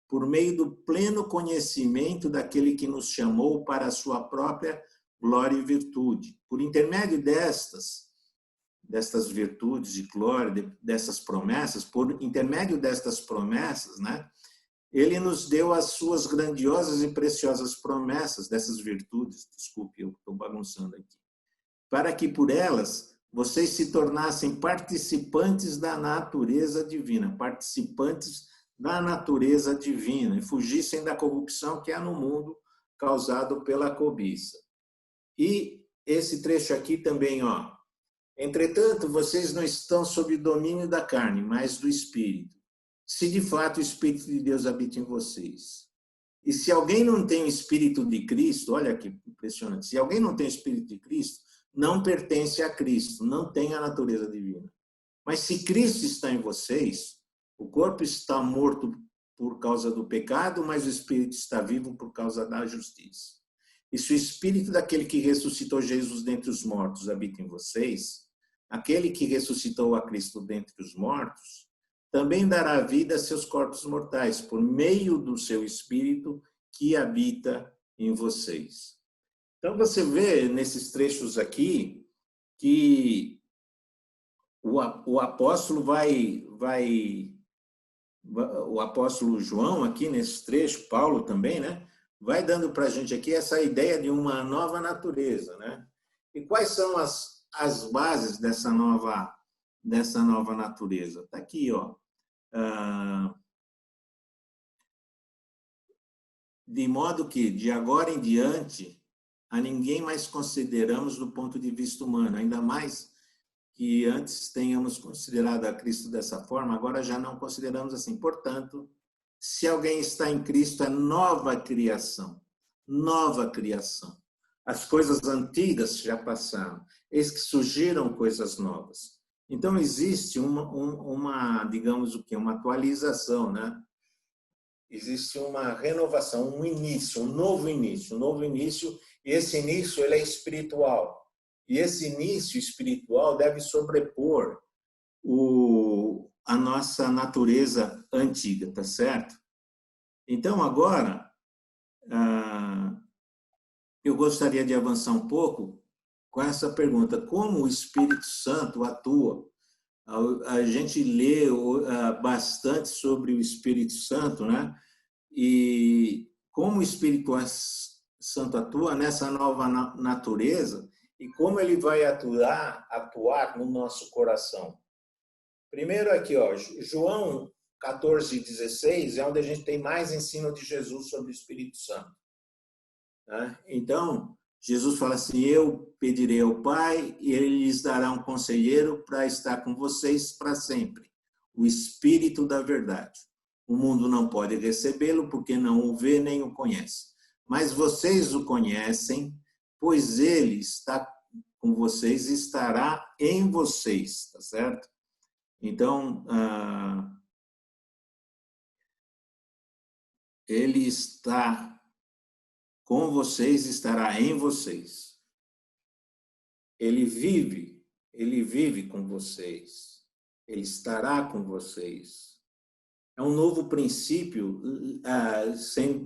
por meio do pleno conhecimento daquele que nos chamou para a sua própria glória e virtude. Por intermédio destas virtudes de glória, dessas promessas, por intermédio destas promessas, né, ele nos deu as suas grandiosas e preciosas promessas, dessas virtudes, desculpe, eu estou bagunçando aqui, para que por elas vocês se tornassem participantes da natureza divina, e fugissem da corrupção que há no mundo causado pela cobiça. E esse trecho aqui também, ó. Entretanto, vocês não estão sob o domínio da carne, mas do Espírito, se de fato o Espírito de Deus habita em vocês. E se alguém não tem o Espírito de Cristo, olha que impressionante, se alguém não tem o Espírito de Cristo, não pertence a Cristo, não tem a natureza divina. Mas se Cristo está em vocês, o corpo está morto por causa do pecado, mas o Espírito está vivo por causa da justiça. E se o Espírito daquele que ressuscitou Jesus dentre os mortos habita em vocês, aquele que ressuscitou a Cristo dentre os mortos, também dará vida a seus corpos mortais, por meio do seu Espírito que habita em vocês. Então, você vê nesses trechos aqui que o apóstolo o apóstolo João aqui nesse trecho, Paulo também, né, vai dando para a gente aqui essa ideia de uma nova natureza, né? E quais são as bases dessa nova natureza? Está aqui, ó. De modo que, de agora em diante, a ninguém mais consideramos do ponto de vista humano, ainda mais que antes tenhamos considerado a Cristo dessa forma, agora já não consideramos assim. Portanto, se alguém está em Cristo, é nova criação. Nova criação. As coisas antigas já passaram. Eis que surgiram coisas novas. Então, existe digamos o quê? Uma atualização, né? Existe uma renovação, um início, um novo início, e esse início ele é espiritual. E esse início espiritual deve sobrepor a nossa natureza antiga, tá certo? Então, agora, eu gostaria de avançar um pouco com essa pergunta: como o Espírito Santo atua? A gente lê bastante sobre o Espírito Santo, né? E como o Espírito Santo atua nessa nova natureza e como ele vai atuar no nosso coração. Primeiro aqui, ó, João 14:16 é onde a gente tem mais ensino de Jesus sobre o Espírito Santo. Né? Então, Jesus fala assim: eu pedirei ao Pai e ele lhes dará um conselheiro para estar com vocês para sempre, o Espírito da verdade. O mundo não pode recebê-lo porque não o vê nem o conhece. Mas vocês o conhecem, pois ele está com vocês e estará em vocês, tá certo? Então, ele está com vocês, estará em vocês. Ele vive com vocês. Ele estará com vocês. É um novo princípio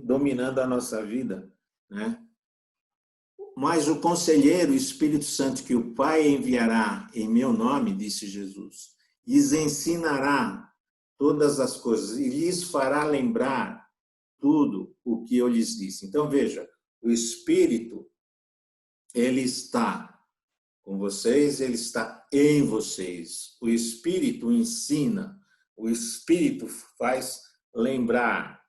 dominando a nossa vida, né? Mas o conselheiro, o Espírito Santo, que o Pai enviará em meu nome, disse Jesus, lhes ensinará todas as coisas e lhes fará lembrar tudo o que eu lhes disse. Então, veja, o Espírito, ele está com vocês, ele está em vocês. O Espírito ensina, o Espírito faz lembrar.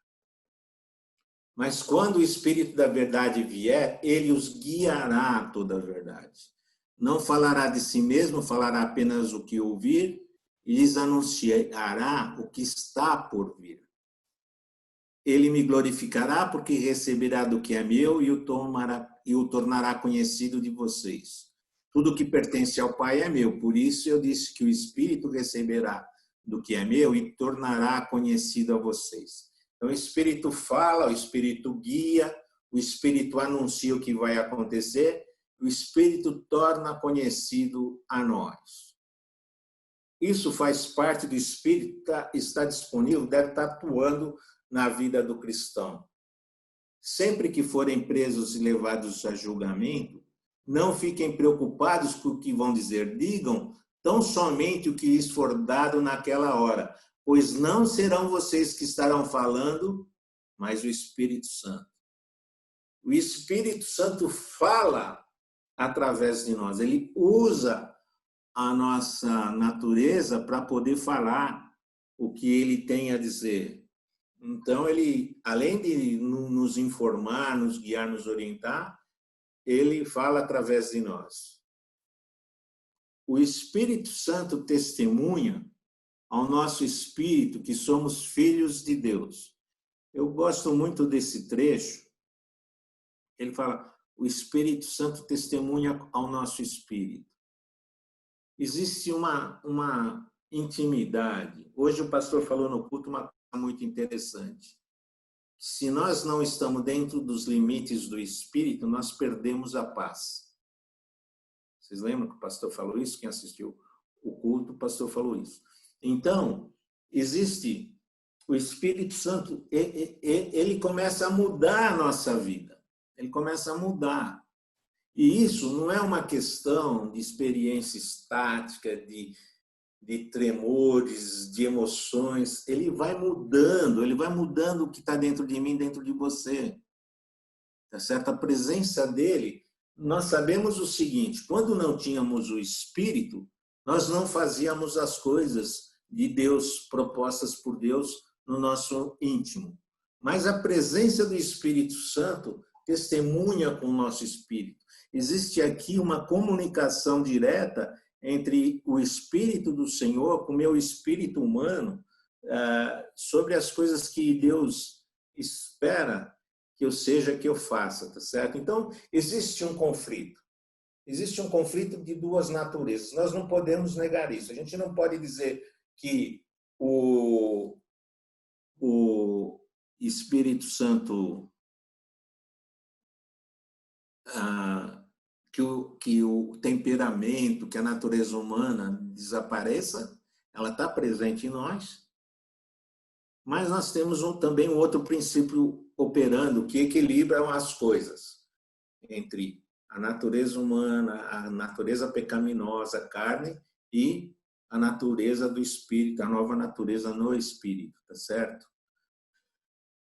Mas quando o Espírito da verdade vier, ele os guiará a toda a verdade. Não falará de si mesmo, falará apenas o que ouvir e lhes anunciará o que está por vir. Ele me glorificará porque receberá do que é meu e o tornará conhecido de vocês. Tudo que pertence ao Pai é meu, por isso eu disse que o Espírito receberá do que é meu e tornará conhecido a vocês. Então, o Espírito fala, o Espírito guia, o Espírito anuncia o que vai acontecer, o Espírito torna conhecido a nós. Isso faz parte do Espírito, está disponível, deve estar atuando na vida do cristão. Sempre que forem presos e levados a julgamento, não fiquem preocupados com o que vão dizer. Digam tão somente o que lhes for dado naquela hora, pois não serão vocês que estarão falando, mas o Espírito Santo. O Espírito Santo fala através de nós. Ele usa a nossa natureza para poder falar o que ele tem a dizer. Então, ele, além de nos informar, nos guiar, nos orientar, ele fala através de nós. O Espírito Santo testemunha ao nosso espírito que somos filhos de Deus. Eu gosto muito desse trecho. Ele fala, o Espírito Santo testemunha ao nosso espírito. Existe uma intimidade. Hoje o pastor falou no culto uma coisa muito interessante. Se nós não estamos dentro dos limites do Espírito, nós perdemos a paz. Vocês lembram que o pastor falou isso? Quem assistiu o culto, o pastor falou isso. Então, existe o Espírito Santo, ele começa a mudar a nossa vida. Ele começa a mudar. E isso não é uma questão de experiência estática, de tremores, de emoções. Ele vai mudando o que está dentro de mim, dentro de você. Tá certo? A presença dele, nós sabemos o seguinte, quando não tínhamos o Espírito, nós não fazíamos as coisas de Deus, propostas por Deus no nosso íntimo. Mas a presença do Espírito Santo testemunha com o nosso espírito. Existe aqui uma comunicação direta entre o Espírito do Senhor com o meu espírito humano sobre as coisas que Deus espera que eu seja, que eu faça, tá certo? Então, existe um conflito. Existe um conflito de duas naturezas. Nós não podemos negar isso. A gente não pode dizer que o Espírito Santo, que o temperamento, que a natureza humana desapareça, ela está presente em nós, mas nós temos também um outro princípio operando, que equilibra as coisas entre a natureza humana, a natureza pecaminosa, a carne, e a natureza do Espírito, a nova natureza no Espírito, tá certo?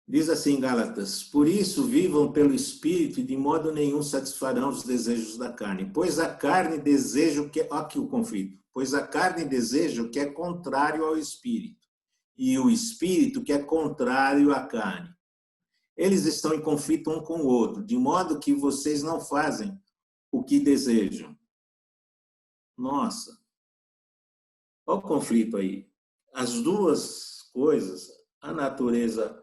Diz assim, Gálatas, por isso vivam pelo Espírito e de modo nenhum satisfarão os desejos da carne, pois a carne deseja o que... Olha aqui o conflito. Pois a carne deseja o que é contrário ao Espírito, e o Espírito que é contrário à carne. Eles estão em conflito um com o outro, de modo que vocês não fazem o que desejam. Nossa, olha o conflito aí. As duas coisas, a natureza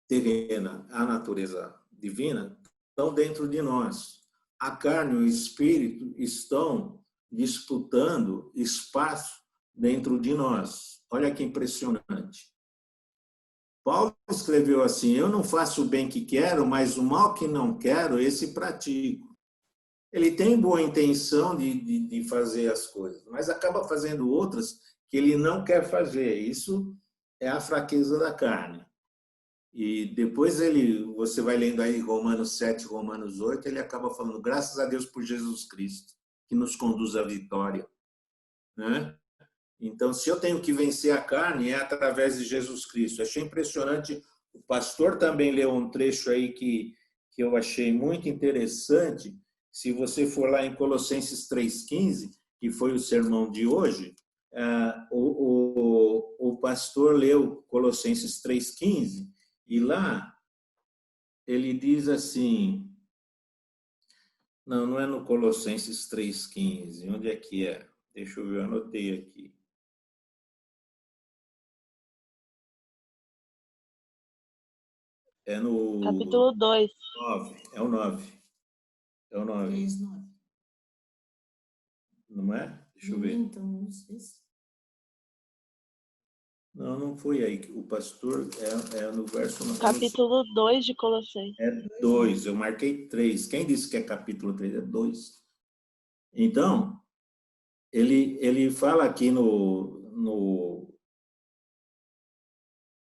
terrena, a natureza divina, estão dentro de nós. A carne e o espírito estão disputando espaço dentro de nós. Olha que impressionante. Paulo escreveu assim, eu não faço o bem que quero, mas o mal que não quero, esse pratico. Ele tem boa intenção de fazer as coisas, mas acaba fazendo outras que ele não quer fazer. Isso é a fraqueza da carne. E depois você vai lendo aí Romanos 7, Romanos 8, ele acaba falando, graças a Deus por Jesus Cristo, que nos conduz à vitória, né? Então, se eu tenho que vencer a carne, é através de Jesus Cristo. Achei impressionante, o pastor também leu um trecho aí que eu achei muito interessante. Se você for lá em Colossenses 3,15, que foi o sermão de hoje, o pastor leu Colossenses 3,15, e lá ele diz assim, não é no Colossenses 3,15, onde é que é? Deixa eu ver, eu anotei aqui. É no... Capítulo 2. 9, é o 9. É o 9. 3:9. Não é? Deixa eu ver. Então, não sei se... Não foi aí. O pastor é no verso... Capítulo 2 de Colossenses. É 2, eu marquei 3. Quem disse que é capítulo 3? É 2. Então, ele fala aqui no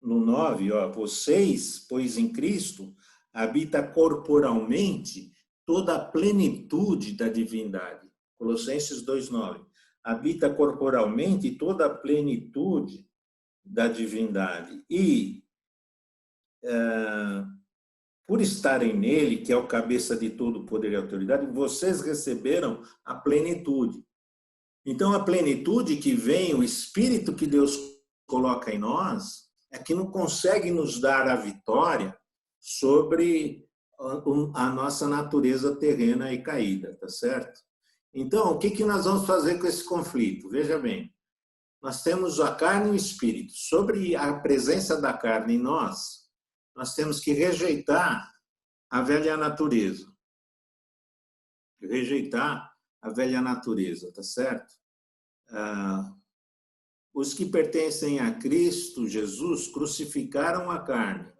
9, ó, vocês, pois em Cristo, habita corporalmente toda a plenitude da divindade. Colossenses 2:9. Habita corporalmente toda a plenitude da divindade. E, por estarem nele, que é o cabeça de todo poder e autoridade, vocês receberam a plenitude. Então, a plenitude que vem, o Espírito que Deus coloca em nós, é que não consegue nos dar a vitória sobre a nossa natureza terrena e caída, tá certo? Então, o que nós vamos fazer com esse conflito? Veja bem, nós temos a carne e o espírito. Sobre a presença da carne em nós, nós temos que rejeitar a velha natureza. Rejeitar a velha natureza, tá certo? Os que pertencem a Cristo Jesus crucificaram a carne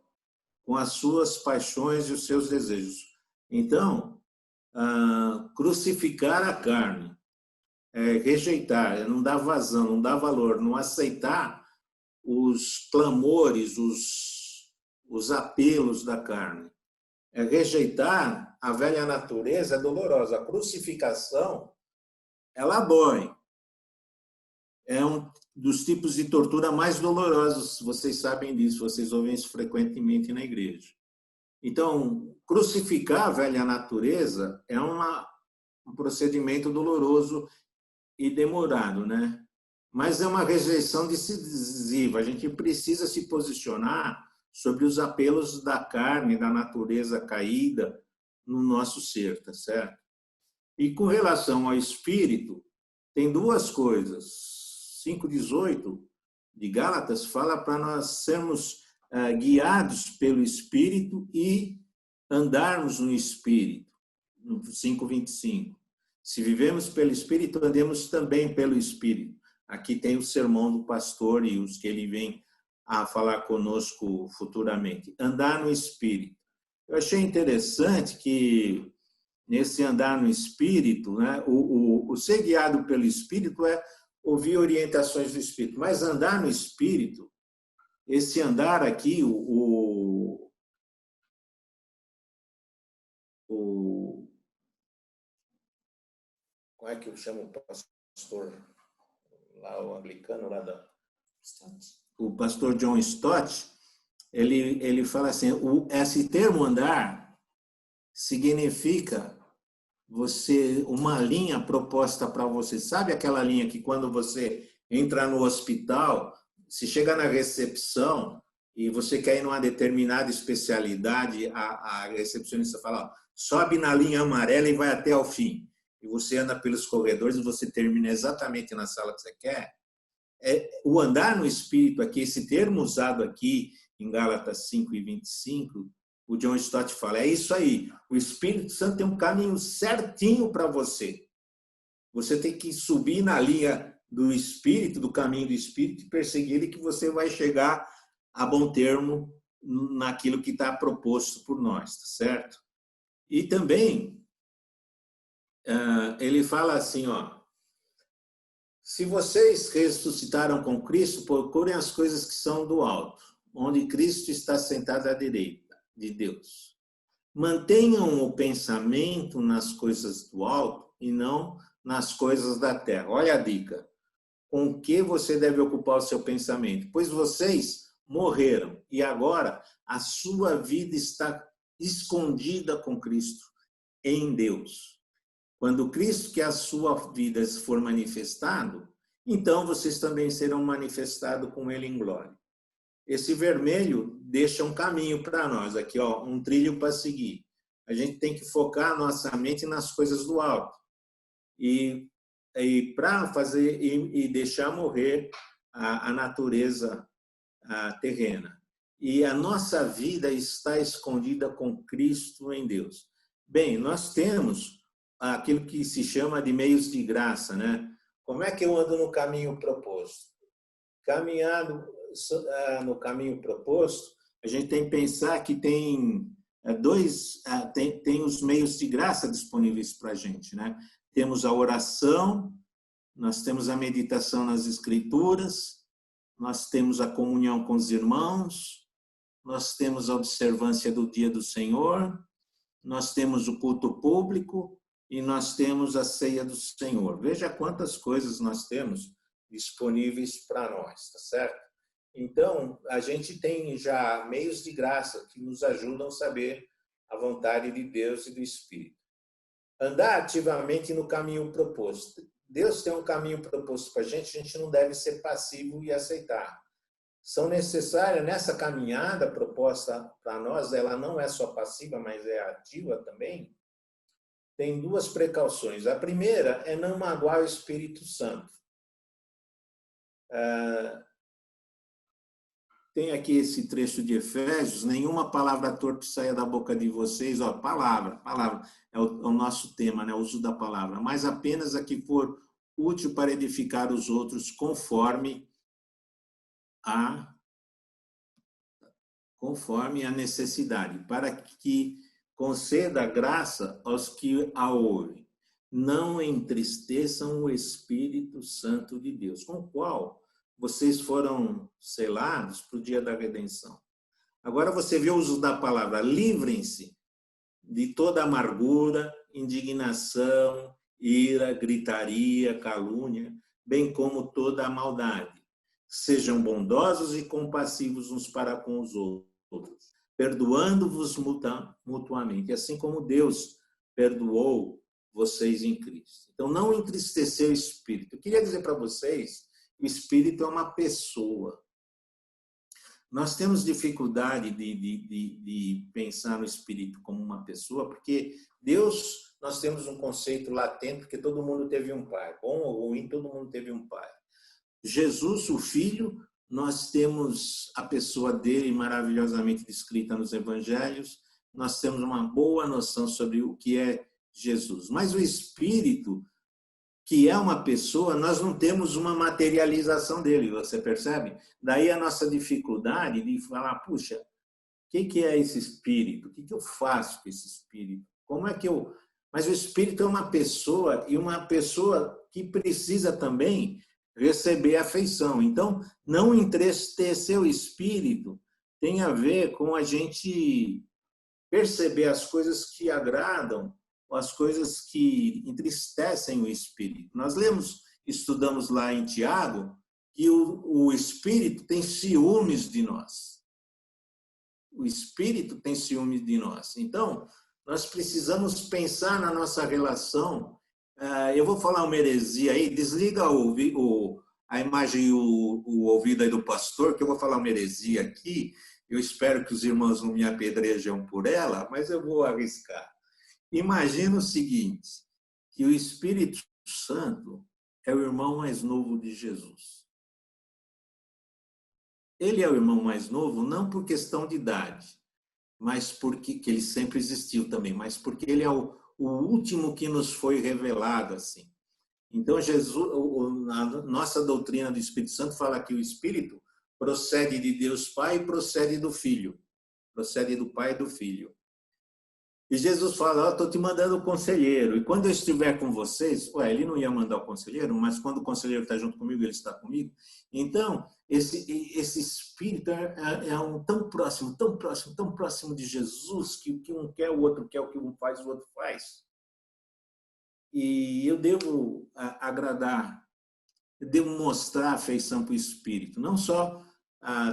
com as suas paixões e os seus desejos. Então, crucificar a carne, rejeitar, não dar vazão, não dar valor, não aceitar os clamores, os apelos da carne. Rejeitar a velha natureza é dolorosa. A crucificação, ela dói. É um dos tipos de tortura mais dolorosos, vocês sabem disso, vocês ouvem isso frequentemente na igreja. Então, crucificar a velha natureza é um procedimento doloroso e demorado, né? Mas é uma rejeição decisiva. A gente precisa se posicionar sobre os apelos da carne, da natureza caída no nosso ser, tá certo? E com relação ao espírito, tem duas coisas. 5:18 de Gálatas fala para nós sermos guiados pelo Espírito e andarmos no Espírito. No 5:25. Se vivemos pelo Espírito, andemos também pelo Espírito. Aqui tem o sermão do pastor e os que ele vem a falar conosco futuramente. Andar no Espírito. Eu achei interessante que nesse andar no Espírito, né, o ser guiado pelo Espírito é ouvir orientações do Espírito, mas andar no Espírito, esse andar aqui, como é que eu chamo o pastor lá, o anglicano lá o pastor John Stott, ele fala assim, esse termo andar significa uma linha proposta para você. Sabe aquela linha que quando você entra no hospital, se chega na recepção e você quer ir numa determinada especialidade, a recepcionista fala, ó, sobe na linha amarela e vai até o fim. E você anda pelos corredores e você termina exatamente na sala que você quer. O andar no Espírito aqui, esse termo usado aqui em Gálatas 5:25, o John Stott fala, é isso aí, o Espírito Santo tem um caminho certinho para você. Você tem que subir na linha do Espírito, do caminho do Espírito, e perseguir ele, que você vai chegar a bom termo naquilo que está proposto por nós, tá certo? E também, ele fala assim, ó, se vocês ressuscitaram com Cristo, procurem as coisas que são do alto, onde Cristo está sentado à direita de Deus. Mantenham o pensamento nas coisas do alto e não nas coisas da terra. Olha a dica. Com que você deve ocupar o seu pensamento? Pois vocês morreram e agora a sua vida está escondida com Cristo em Deus. Quando Cristo, que é a sua vida, for manifestado, então vocês também serão manifestados com Ele em glória. Esse vermelho deixa um caminho para nós, aqui, ó, um trilho para seguir. A gente tem que focar a nossa mente nas coisas do alto. E para fazer e deixar morrer a natureza terrena. E a nossa vida está escondida com Cristo em Deus. Bem, nós temos aquilo que se chama de meios de graça, né? Como é que eu ando no caminho proposto? Caminhar no caminho proposto, a gente tem que pensar que tem os meios de graça disponíveis para a gente, né? Temos a oração, nós temos a meditação nas Escrituras, nós temos a comunhão com os irmãos, nós temos a observância do dia do Senhor, nós temos o culto público e nós temos a ceia do Senhor. Veja quantas coisas nós temos disponíveis para nós, tá certo? Então, a gente tem já meios de graça que nos ajudam a saber a vontade de Deus e do Espírito. Andar ativamente no caminho proposto. Deus tem um caminho proposto para a gente não deve ser passivo e aceitar. São necessárias, nessa caminhada proposta para nós, ela não é só passiva, mas é ativa também, tem duas precauções. A primeira é não magoar o Espírito Santo. Tem aqui esse trecho de Efésios, nenhuma palavra torpe saia da boca de vocês, ó, palavra, é o nosso tema, né, o uso da palavra, mas apenas a que for útil para edificar os outros conforme a necessidade, para que conceda graça aos que a ouvem. Não entristeçam o Espírito Santo de Deus, com o qual vocês foram selados para o dia da redenção. Agora você vê o uso da palavra, livrem-se de toda amargura, indignação, ira, gritaria, calúnia, bem como toda a maldade. Sejam bondosos e compassivos uns para com os outros, perdoando-vos mutuamente, assim como Deus perdoou vocês em Cristo. Então, não entristecer o Espírito. Eu queria dizer para vocês, o Espírito é uma pessoa. Nós temos dificuldade de pensar no Espírito como uma pessoa, porque Deus, nós temos um conceito latente, porque todo mundo teve um pai. Bom ou ruim, todo mundo teve um pai. Jesus, o Filho, nós temos a pessoa dele maravilhosamente descrita nos Evangelhos, nós temos uma boa noção sobre o que é Jesus. Mas o Espírito, que é uma pessoa, nós não temos uma materialização dele, você percebe? Daí a nossa dificuldade de falar, puxa, o que é esse Espírito? O que eu faço com esse Espírito? Como é que eu... Mas o Espírito é uma pessoa, e uma pessoa que precisa também receber afeição. Então, não entristecer o Espírito tem a ver com a gente perceber as coisas que agradam, as coisas que entristecem o Espírito. Nós estudamos lá em Tiago, que o Espírito tem ciúmes de nós. O Espírito tem ciúmes de nós. Então, nós precisamos pensar na nossa relação. Eu vou falar uma heresia aí, desliga a imagem e o ouvido aí do pastor, que eu vou falar uma heresia aqui. Eu espero que os irmãos não me apedrejam por ela, mas eu vou arriscar. Imagina o seguinte, que o Espírito Santo é o irmão mais novo de Jesus. Ele é o irmão mais novo não por questão de idade, mas porque que ele sempre existiu também, mas porque ele é o último que nos foi revelado assim. Então Jesus, a nossa doutrina do Espírito Santo fala que o Espírito procede de Deus Pai e procede do Filho, procede do Pai e do Filho. E Jesus fala, estou te mandando o conselheiro. E quando eu estiver com vocês, ele não ia mandar o conselheiro, mas quando o conselheiro está junto comigo, ele está comigo. Então, esse Espírito é um tão próximo, tão próximo, tão próximo de Jesus, que o que um quer, o outro quer, o que um faz, o outro faz. E eu devo agradar, eu devo mostrar afeição para o Espírito, não só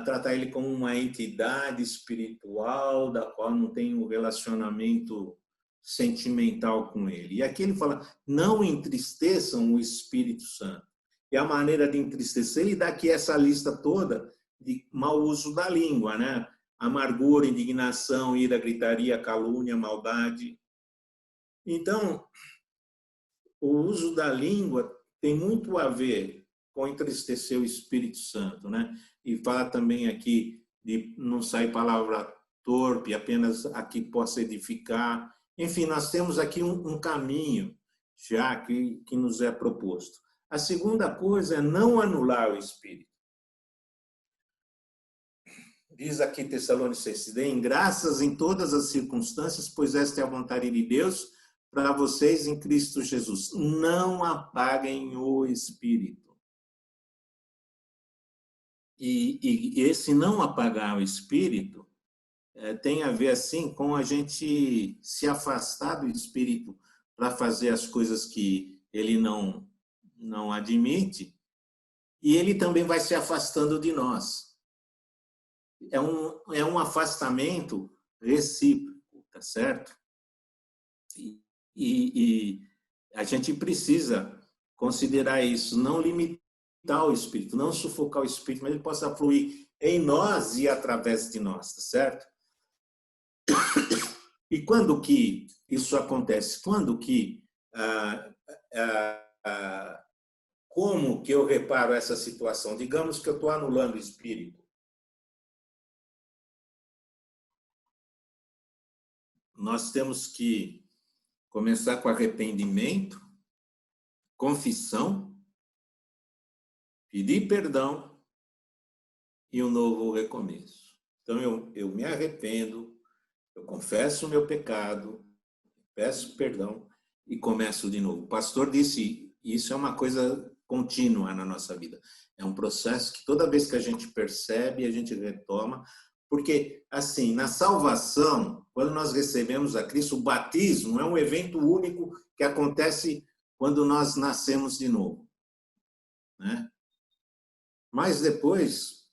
tratar ele como uma entidade espiritual da qual não tem um relacionamento sentimental com ele. E aqui ele fala, não entristeçam o Espírito Santo. E a maneira de entristecer, ele dá aqui essa lista toda de mau uso da língua, né? Amargura, indignação, ira, gritaria, calúnia, maldade. Então, o uso da língua tem muito a ver com entristecer o Espírito Santo, né? E fala também aqui de não sair palavra torpe, apenas a que possa edificar. Enfim, nós temos aqui um caminho já que nos é proposto. A segunda coisa é não anular o Espírito. Diz aqui Tessalonicenses, deem graças em todas as circunstâncias, pois esta é a vontade de Deus para vocês em Cristo Jesus. Não apaguem o Espírito. E esse não apagar o Espírito tem a ver, assim, com a gente se afastar do Espírito para fazer as coisas que ele não admite, e ele também vai se afastando de nós. É um afastamento recíproco, tá certo? E a gente precisa considerar isso, não limitar o Espírito, não sufocar o Espírito, mas ele possa fluir em nós e através de nós, tá certo? E quando que isso acontece? Quando que, como que eu reparo essa situação? Digamos que eu estou anulando o Espírito. Nós temos que começar com arrependimento, confissão, pedir perdão e um novo recomeço. Então, eu me arrependo, eu confesso o meu pecado, peço perdão e começo de novo. O pastor disse, isso é uma coisa contínua na nossa vida. É um processo que toda vez que a gente percebe, a gente retoma. Porque, assim, na salvação, quando nós recebemos a Cristo, o batismo é um evento único que acontece quando nós nascemos de novo, né? Mas depois,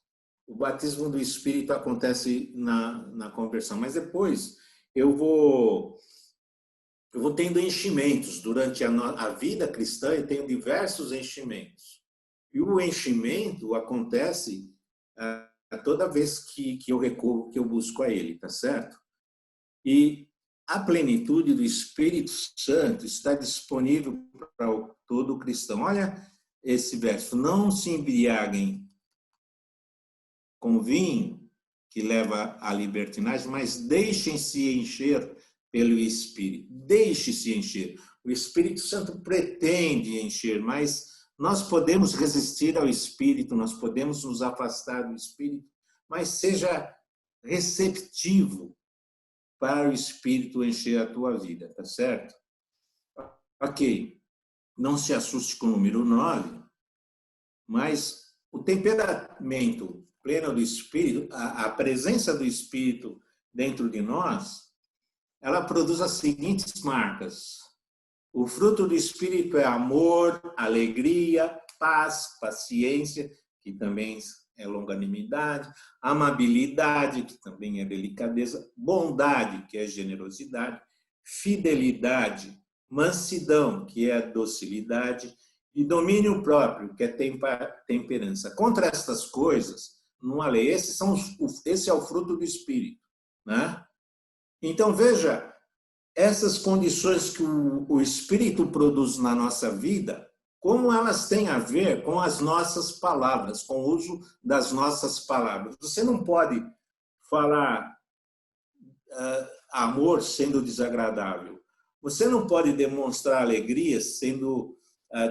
o batismo do Espírito acontece na conversão. Mas depois, eu vou tendo enchimentos. Durante a vida cristã, eu tenho diversos enchimentos. E o enchimento acontece toda vez que eu recorro, que eu busco a Ele, tá certo? E a plenitude do Espírito Santo está disponível para todo cristão. Olha esse verso, não se embriaguem com vinho, que leva à libertinagem, mas deixem-se encher pelo Espírito. Deixe-se encher. O Espírito Santo pretende encher, mas nós podemos resistir ao Espírito, nós podemos nos afastar do Espírito, mas seja receptivo para o Espírito encher a tua vida, tá certo? Ok, não se assuste com o número 9, mas o temperamento pleno do Espírito, a presença do Espírito dentro de nós, ela produz as seguintes marcas. O fruto do Espírito é amor, alegria, paz, paciência, que também é longanimidade, amabilidade, que também é delicadeza, bondade, que é generosidade, fidelidade, mansidão, que é docilidade, e domínio próprio, que é temperança. Contra estas coisas, não há lei. Esse é o fruto do Espírito, né? Então, veja, essas condições que o Espírito produz na nossa vida, como elas têm a ver com as nossas palavras, com o uso das nossas palavras. Você não pode falar amor sendo desagradável. Você não pode demonstrar alegria sendo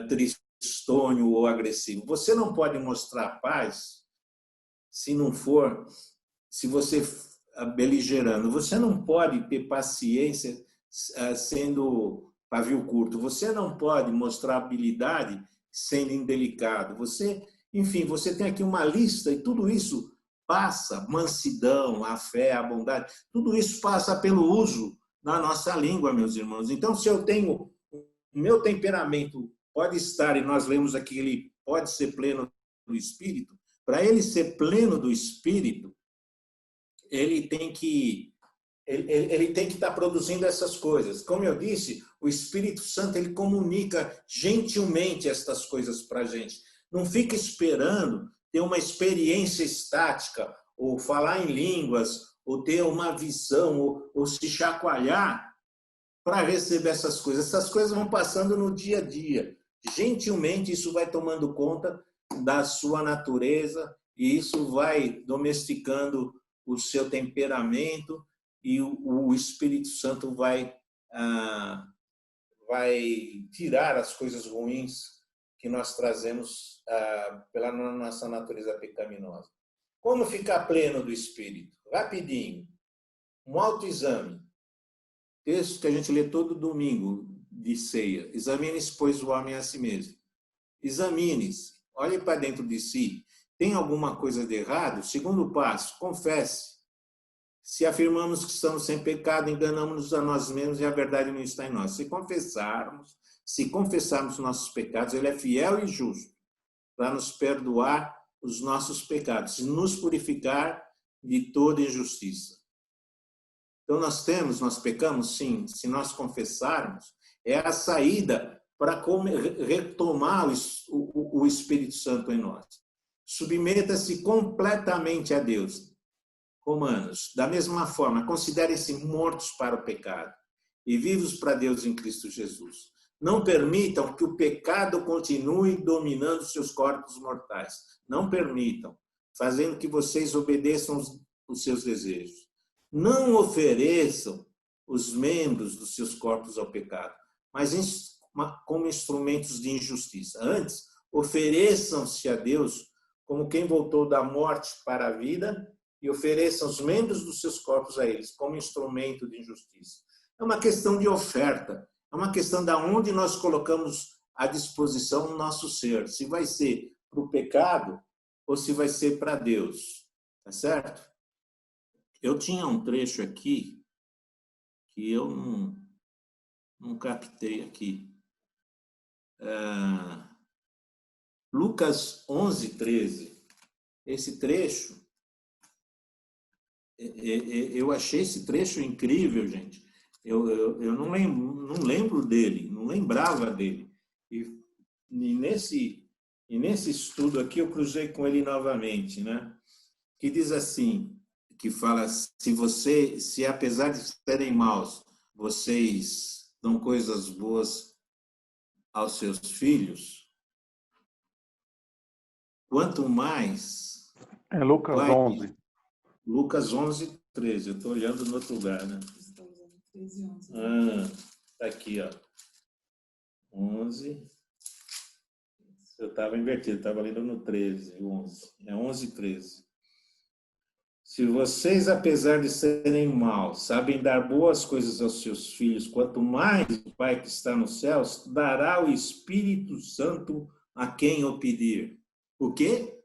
tristonho ou agressivo. Você não pode mostrar paz se você beligerando. Você não pode ter paciência sendo pavio curto. Você não pode mostrar habilidade sendo indelicado. Você, enfim, você tem aqui uma lista e tudo isso passa, mansidão, a fé, a bondade, tudo isso passa pelo uso da nossa língua, meus irmãos. Então, se eu tenho, o meu temperamento pode estar, e nós lemos aqui, ele pode ser pleno do Espírito, para ele ser pleno do Espírito, ele tem que estar produzindo essas coisas. Como eu disse, o Espírito Santo ele comunica gentilmente estas coisas para a gente. Não fica esperando ter uma experiência estática, ou falar em línguas, ou ter uma visão, ou se chacoalhar para receber essas coisas. Essas coisas vão passando no dia a dia. Gentilmente isso vai tomando conta da sua natureza e isso vai domesticando o seu temperamento e o Espírito Santo vai tirar as coisas ruins que nós trazemos pela nossa natureza pecaminosa. Como ficar pleno do Espírito? Rapidinho. Um autoexame. Texto que a gente lê todo domingo de ceia. Examine-se, pois, o homem a si mesmo. Examine-se. Olhe para dentro de si. Tem alguma coisa de errado? Segundo passo, confesse. Se afirmamos que estamos sem pecado, enganamos-nos a nós mesmos e a verdade não está em nós. Se confessarmos nossos pecados, ele é fiel e justo para nos perdoar os nossos pecados e nos purificar de toda injustiça. Então nós pecamos sim, se nós confessarmos, é a saída para retomar o Espírito Santo em nós. Submeta-se completamente a Deus. Romanos, da mesma forma, considerem-se mortos para o pecado e vivos para Deus em Cristo Jesus. Não permitam que o pecado continue dominando seus corpos mortais. Não permitam, fazendo que vocês obedeçam os seus desejos. Não ofereçam os membros dos seus corpos ao pecado, mas como instrumentos de injustiça. Antes, ofereçam-se a Deus como quem voltou da morte para a vida e ofereçam os membros dos seus corpos a eles como instrumento de injustiça. É uma questão de oferta, é uma questão de onde nós colocamos à disposição o nosso ser. Se vai ser para o pecado ou se vai ser para Deus. Tá certo? Eu tinha um trecho aqui que eu não captei aqui. Lucas 11:13. Esse trecho, eu achei esse trecho incrível, gente. Eu não lembro dele, não lembrava dele. E nesse estudo aqui eu cruzei com ele novamente, né? Que diz assim, que fala, se apesar de serem maus, vocês dão coisas boas aos seus filhos, quanto mais... É Lucas 11. Lucas 11:13. Eu estou olhando no outro lugar, né? Tá aqui, ó. 11. Eu estava invertido, estava lendo no 13, 11. É 11:13. Se vocês, apesar de serem maus, sabem dar boas coisas aos seus filhos, quanto mais o Pai que está nos céus dará o Espírito Santo a quem o pedir. O quê?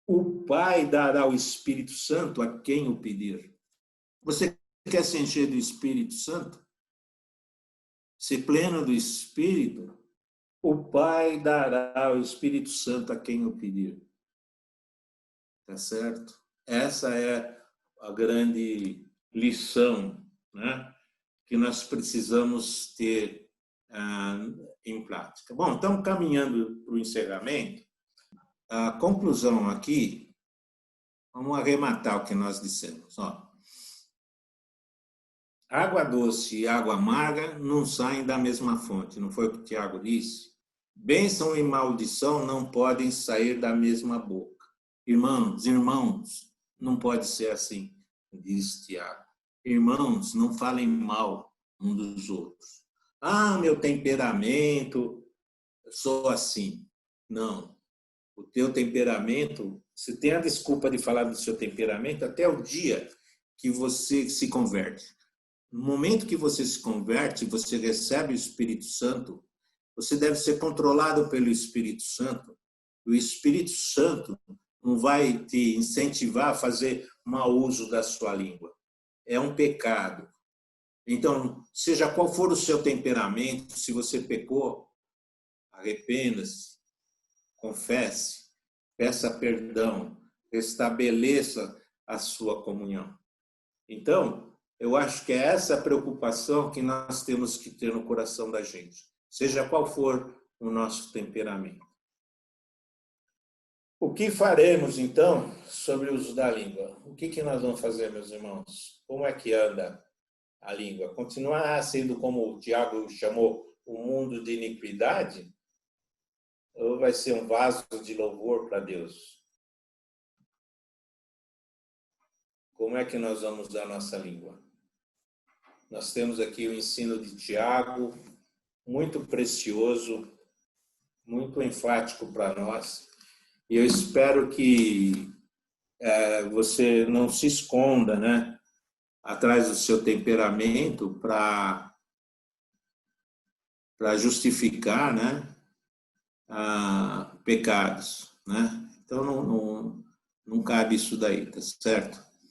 O Pai dará o Espírito Santo a quem o pedir. Você quer se encher do Espírito Santo? Ser pleno do Espírito? O Pai dará o Espírito Santo a quem o pedir. Tá certo? Essa é a grande lição, né, que nós precisamos ter em prática. Bom, então, caminhando para o encerramento, a conclusão aqui, vamos arrematar o que nós dissemos. Ó. Água doce e água amarga não saem da mesma fonte, não foi o que o Tiago disse? Bênção e maldição não podem sair da mesma boca. Irmãos, não pode ser assim, diz Tiago. Irmãos, não falem mal um dos outros. Meu temperamento, sou assim. Não. o teu temperamento, você tem a desculpa de falar do seu temperamento até o dia que você se converte. No momento que você se converte, você recebe o Espírito Santo, você deve ser controlado pelo Espírito Santo. O Espírito Santo não vai te incentivar a fazer mau uso da sua língua. É um pecado. Então, seja qual for o seu temperamento, se você pecou, arrependa-se, confesse, peça perdão, restabeleça a sua comunhão. Então, eu acho que é essa a preocupação que nós temos que ter no coração da gente, seja qual for o nosso temperamento. O que faremos, então, sobre o uso da língua? O que nós vamos fazer, meus irmãos? Como é que anda a língua? Continuar sendo, como o Tiago chamou, o mundo de iniquidade? Ou vai ser um vaso de louvor para Deus? Como é que nós vamos usar a nossa língua? Nós temos aqui o ensino de Tiago, muito precioso, muito enfático para nós. E eu espero que você não se esconda, né, atrás do seu temperamento para justificar, né, pecados, né? Então não cabe isso daí, tá certo?